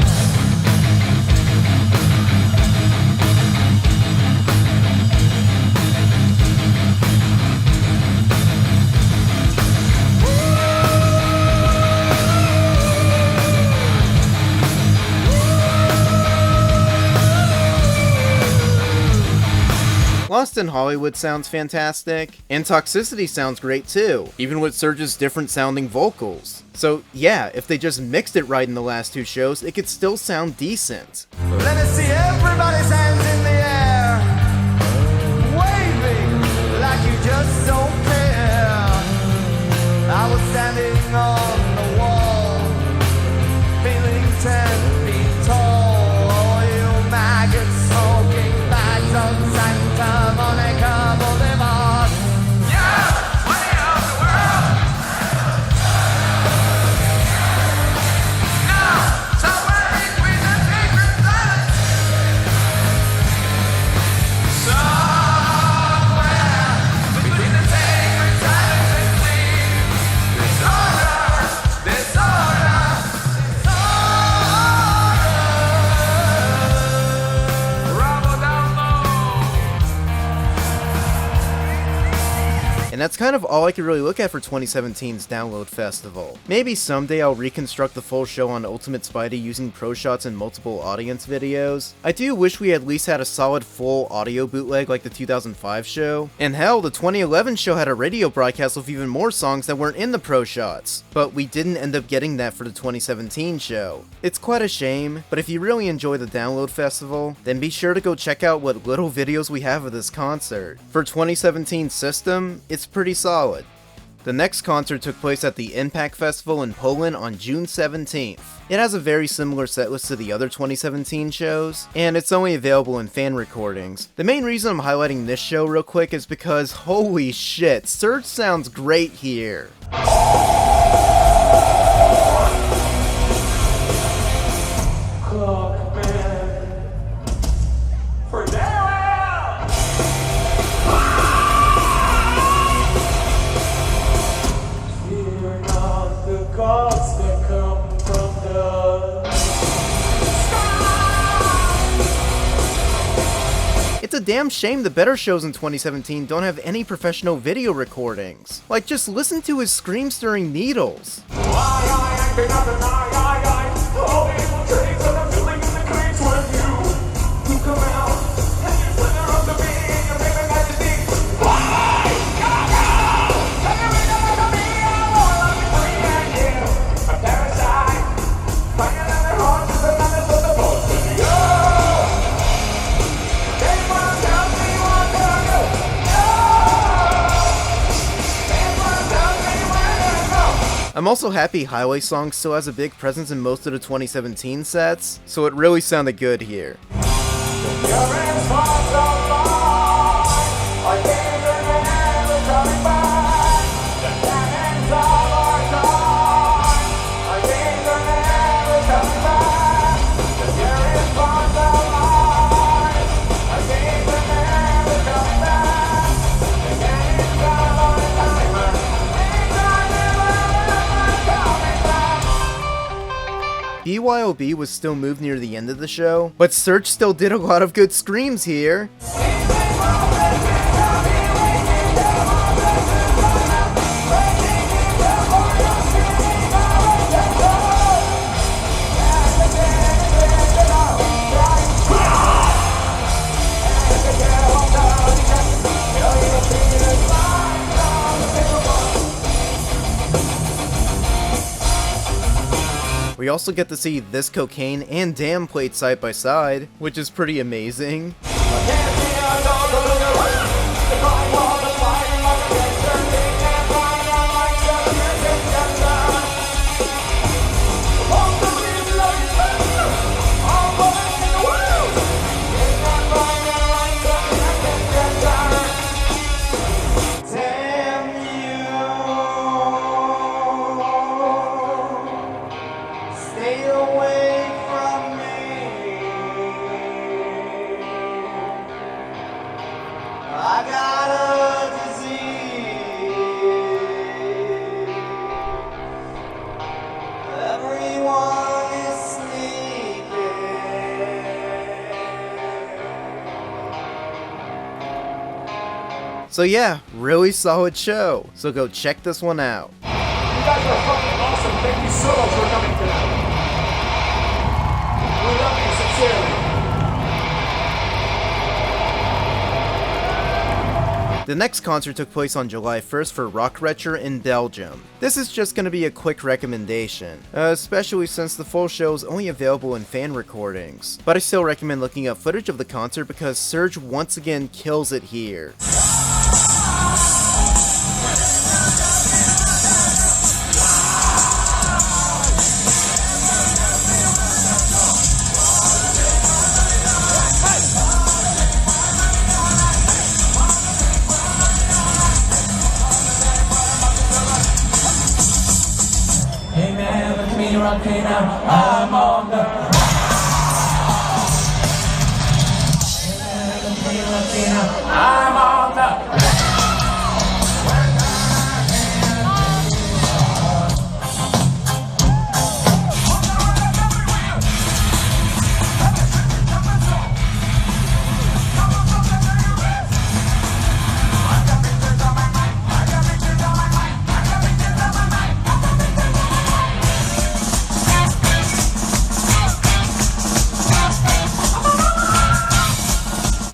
Lost in Hollywood sounds fantastic, and Toxicity sounds great too, even with Serj's different sounding vocals. So yeah, if they just mixed it right in the last 2 shows, it could still sound decent. Let me see everybody's hands in the air, waving like you just don't care. I was standing on the wall, feeling 10 feet tall. All you maggots smoking bags of Santa Monica Boulevard. Yeah, money of the world. Now, somewhere between the sacred silence, somewhere between the sacred silence and sleep, disorder, disorder, disorder. Bravo down low. And that's kind of all I could really look at for 2017's Download Festival. Maybe someday I'll reconstruct the full show on Ultimate Spidey using pro shots and multiple audience videos. I do wish we at least had a solid full audio bootleg like the 2005 show. And hell, the 2011 show had a radio broadcast with even more songs that weren't in the pro shots. But we didn't end up getting that for the 2017 show. It's quite a shame, but if you really enjoy the Download Festival, then be sure to go check out what little videos we have of this concert. For 2017 System, it's pretty solid. The next concert took place at the Impact Festival in Poland on June 17th. It has a very similar setlist to the other 2017 shows, and it's only available in fan recordings. The main reason I'm highlighting this show real quick is because holy shit, Serj sounds great here. Clock man for Daron. Fear not the gods that come from the It's a damn shame the better shows in 2017 don't have any professional video recordings. Like, just listen to his screams during Needles. I'm also happy Highway Song still has a big presence in most of the 2017 sets, so it really sounded good here. BYOB was still moved near the end of the show, but Serj still did a lot of good screams here. We also get to see This Cocaine and Damn played side by side, which is pretty amazing. So yeah, really solid show. So go check this one out. You guys are fucking awesome. Thank you so much for coming tonight. We love you sincerely. The next concert took place on July 1st for Wretcher in Belgium. This is just going to be a quick recommendation, especially since the full show is only available in fan recordings. But I still recommend looking up footage of the concert because Serj once again kills it here. Hey man, look at me rocking now. I'm on the. Hey man, look at me rocking now. I'm on the.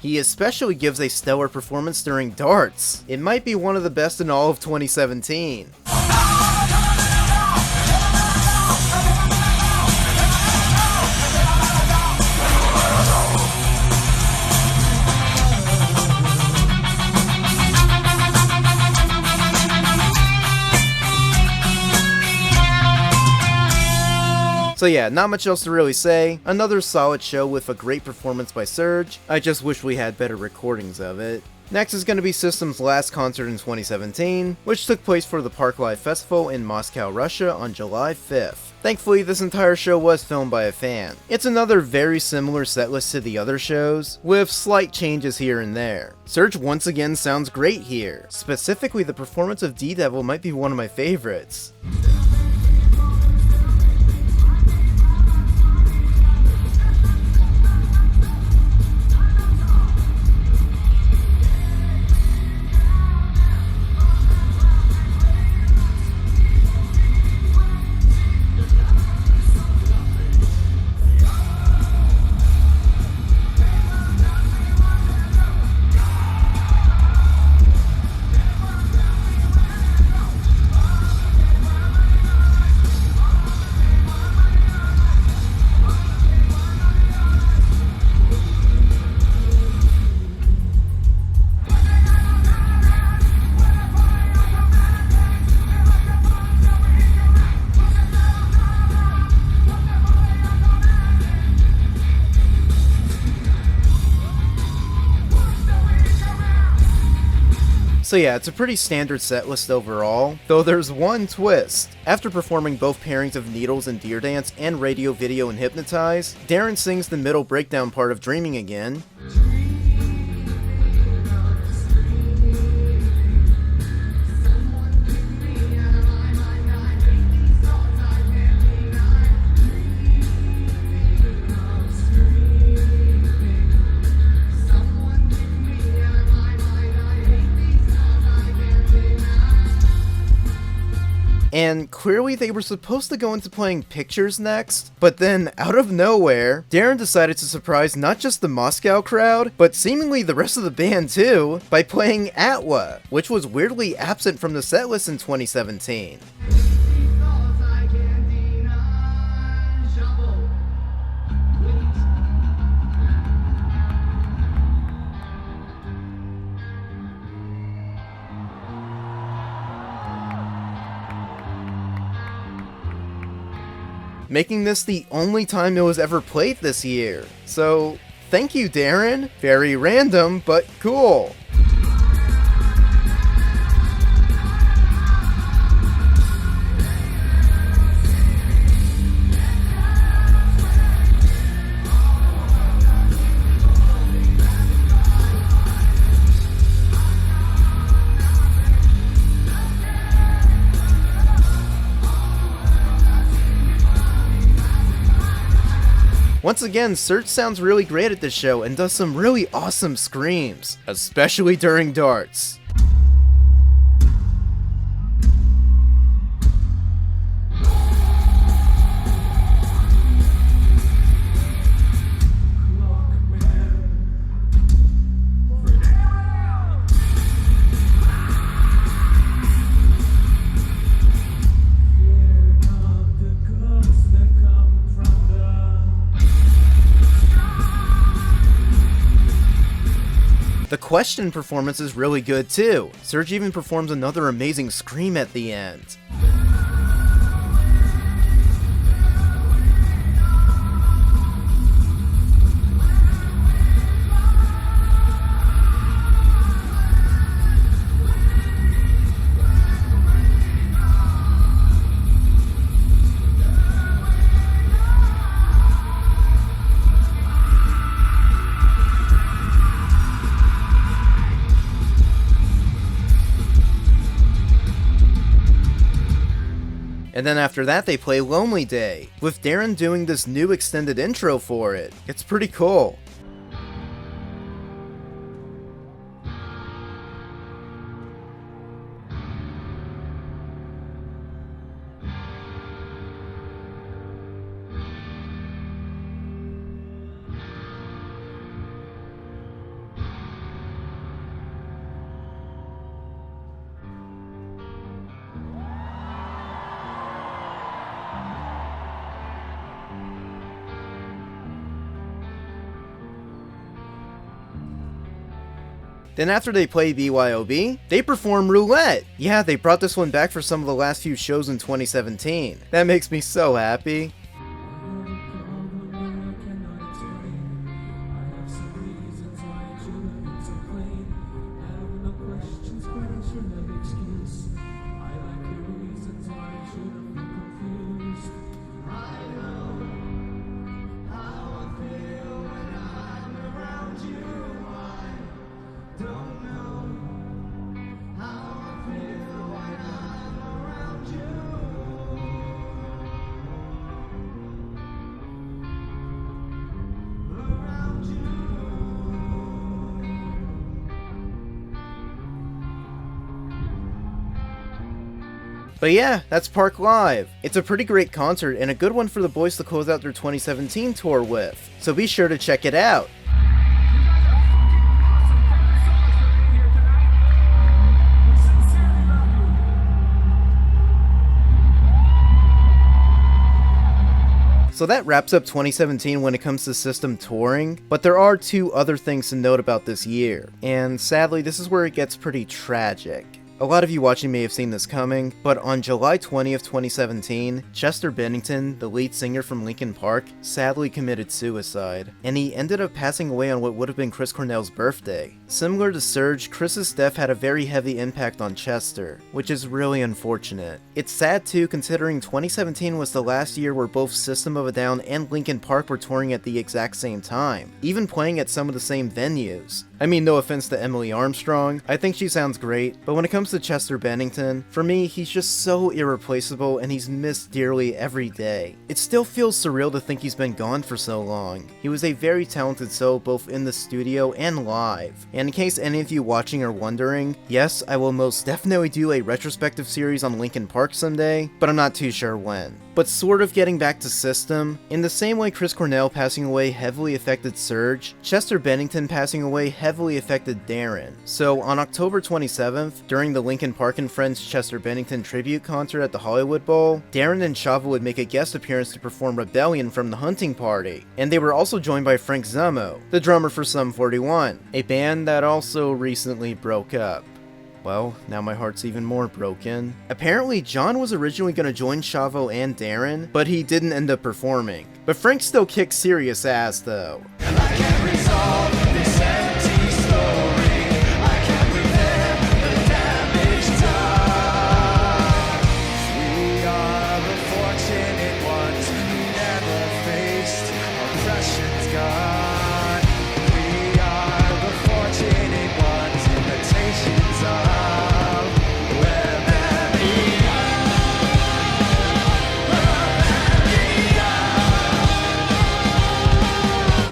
He especially gives a stellar performance during darts. It might be one of the best in all of 2017. So yeah, not much else to really say. Another solid show with a great performance by Serj. I just wish we had better recordings of it. Next is going to be System's last concert in 2017, which took place for the Park Live Festival in Moscow, Russia on July 5th. Thankfully, this entire show was filmed by a fan. It's another very similar setlist to the other shows, with slight changes here and there. Serj once again sounds great here. Specifically, the performance of D-Devil might be one of my favorites. So yeah, it's a pretty standard set list overall, though there's one twist. After performing both pairings of Needles and Deer Dance and Radio Video and Hypnotize, Daron sings the middle breakdown part of Dreaming Again, and clearly they were supposed to go into playing Pictures next, but then, out of nowhere, Daron decided to surprise not just the Moscow crowd, but seemingly the rest of the band too, by playing Atwa, which was weirdly absent from the setlist in 2017. Making this the only time it was ever played this year. So, thank you, Daron. Very random, but cool. Once again, Serj sounds really great at this show and does some really awesome screams, especially during darts. The Question performance is really good too. Serj even performs another amazing scream at the end. And then after that they play Lonely Day, with Daron doing this new extended intro for it. It's pretty cool. Then after they play BYOB, they perform Roulette! Yeah, they brought this one back for some of the last few shows in 2017. That makes me so happy. But yeah, that's Park Live. It's a pretty great concert and a good one for the boys to close out their 2017 tour with, so be sure to check it out. So that wraps up 2017 when it comes to System touring, but there are two other things to note about this year, and sadly this is where it gets pretty tragic. A lot of you watching may have seen this coming, but on July 20th, 2017, Chester Bennington, the lead singer from Linkin Park, sadly committed suicide, and he ended up passing away on what would have been Chris Cornell's birthday. Similar to Serj, Chris's death had a very heavy impact on Chester, which is really unfortunate. It's sad too, considering 2017 was the last year where both System of a Down and Linkin Park were touring at the exact same time, even playing at some of the same venues. I mean, no offense to Emily Armstrong, I think she sounds great, but when it comes to Chester Bennington, for me, he's just so irreplaceable and he's missed dearly every day. It still feels surreal to think he's been gone for so long. He was a very talented soul both in the studio and live. And in case any of you watching are wondering, yes, I will most definitely do a retrospective series on Linkin Park someday, but I'm not too sure when. But sort of getting back to System, in the same way Chris Cornell passing away heavily affected Serj, Chester Bennington passing away heavily affected Daron. So on October 27th, during the Linkin Park and Friends Chester Bennington tribute concert at the Hollywood Bowl, Daron and Shavo would make a guest appearance to perform Rebellion from the Hunting Party, and they were also joined by Frank Zammo, the drummer for Sum 41, a band that also recently broke up. Well, now my heart's even more broken. Apparently, John was originally going to join Shavo and Daron, but he didn't end up performing. But Frank still kicks serious ass though.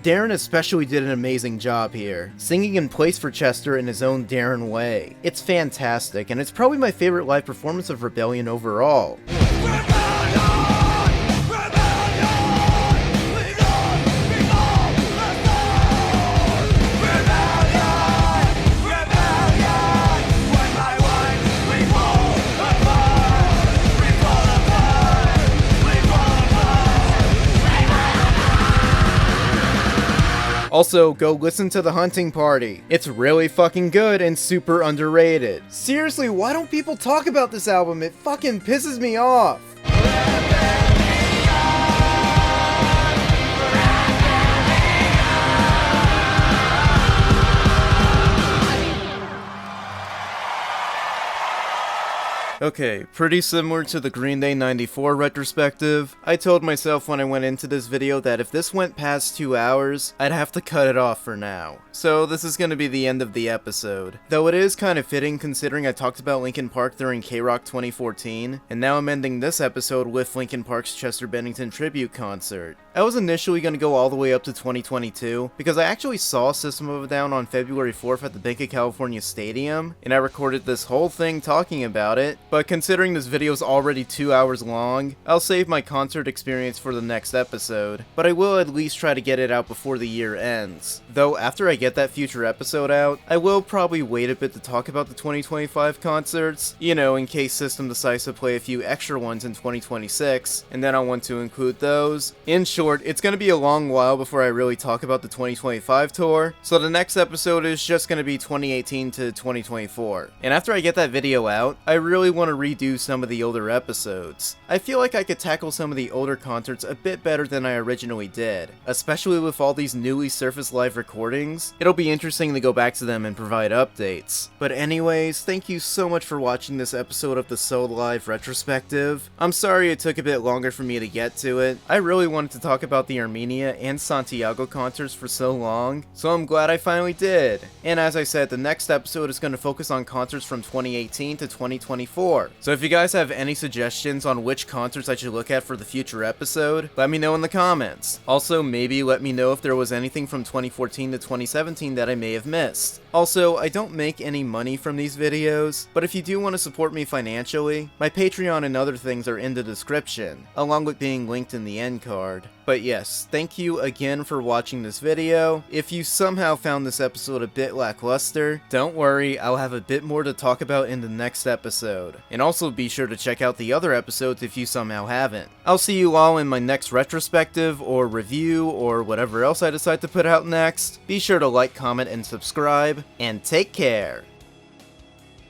Daron especially did an amazing job here, singing in place for Chester in his own Daron way. It's fantastic, and it's probably my favorite live performance of Rebellion overall. Also, go listen to The Hunting Party. It's really fucking good and super underrated. Seriously, why don't people talk about this album? It fucking pisses me off. Okay, pretty similar to the Green Day 94 retrospective, I told myself when I went into this video that if this went past 2 hours, I'd have to cut it off for now. So this is gonna be the end of the episode. Though it is kind of fitting considering I talked about Linkin Park during KROQ 2014, and now I'm ending this episode with Linkin Park's Chester Bennington tribute concert. I was initially gonna go all the way up to 2022, because I actually saw System of a Down on February 4th at the Banc of California Stadium, and I recorded this whole thing talking about it, but considering this video is already 2 hours long, I'll save my concert experience for the next episode, but I will at least try to get it out before the year ends. Though after I get that future episode out, I will probably wait a bit to talk about the 2025 concerts, you know, in case System decides to play a few extra ones in 2026, and then I'll want to include those. In short, it's going to be a long while before I really talk about the 2025 tour, so the next episode is just going to be 2018 to 2024. And after I get that video out, I really want to redo some of the older episodes. I feel like I could tackle some of the older concerts a bit better than I originally did, especially with all these newly surfaced live recordings. It'll be interesting to go back to them and provide updates. But anyways, thank you so much for watching this episode of the SOAD Live Retrospective. I'm sorry it took a bit longer for me to get to it. I really wanted to talk about the Armenia and Santiago concerts for so long, so I'm glad I finally did. And as I said, the next episode is going to focus on concerts from 2018 to 2024. So if you guys have any suggestions on which concerts I should look at for the future episode, let me know in the comments. Also, maybe let me know if there was anything from 2014 to 2017 that I may have missed. Also, I don't make any money from these videos, but if you do want to support me financially, my Patreon and other things are in the description, along with being linked in the end card. But yes, thank you again for watching this video. If you somehow found this episode a bit lackluster, don't worry, I'll have a bit more to talk about in the next episode. And also be sure to check out the other episodes if you somehow haven't. I'll see you all in my next retrospective, or review, or whatever else I decide to put out next. Be sure to like, comment, and subscribe, and take care!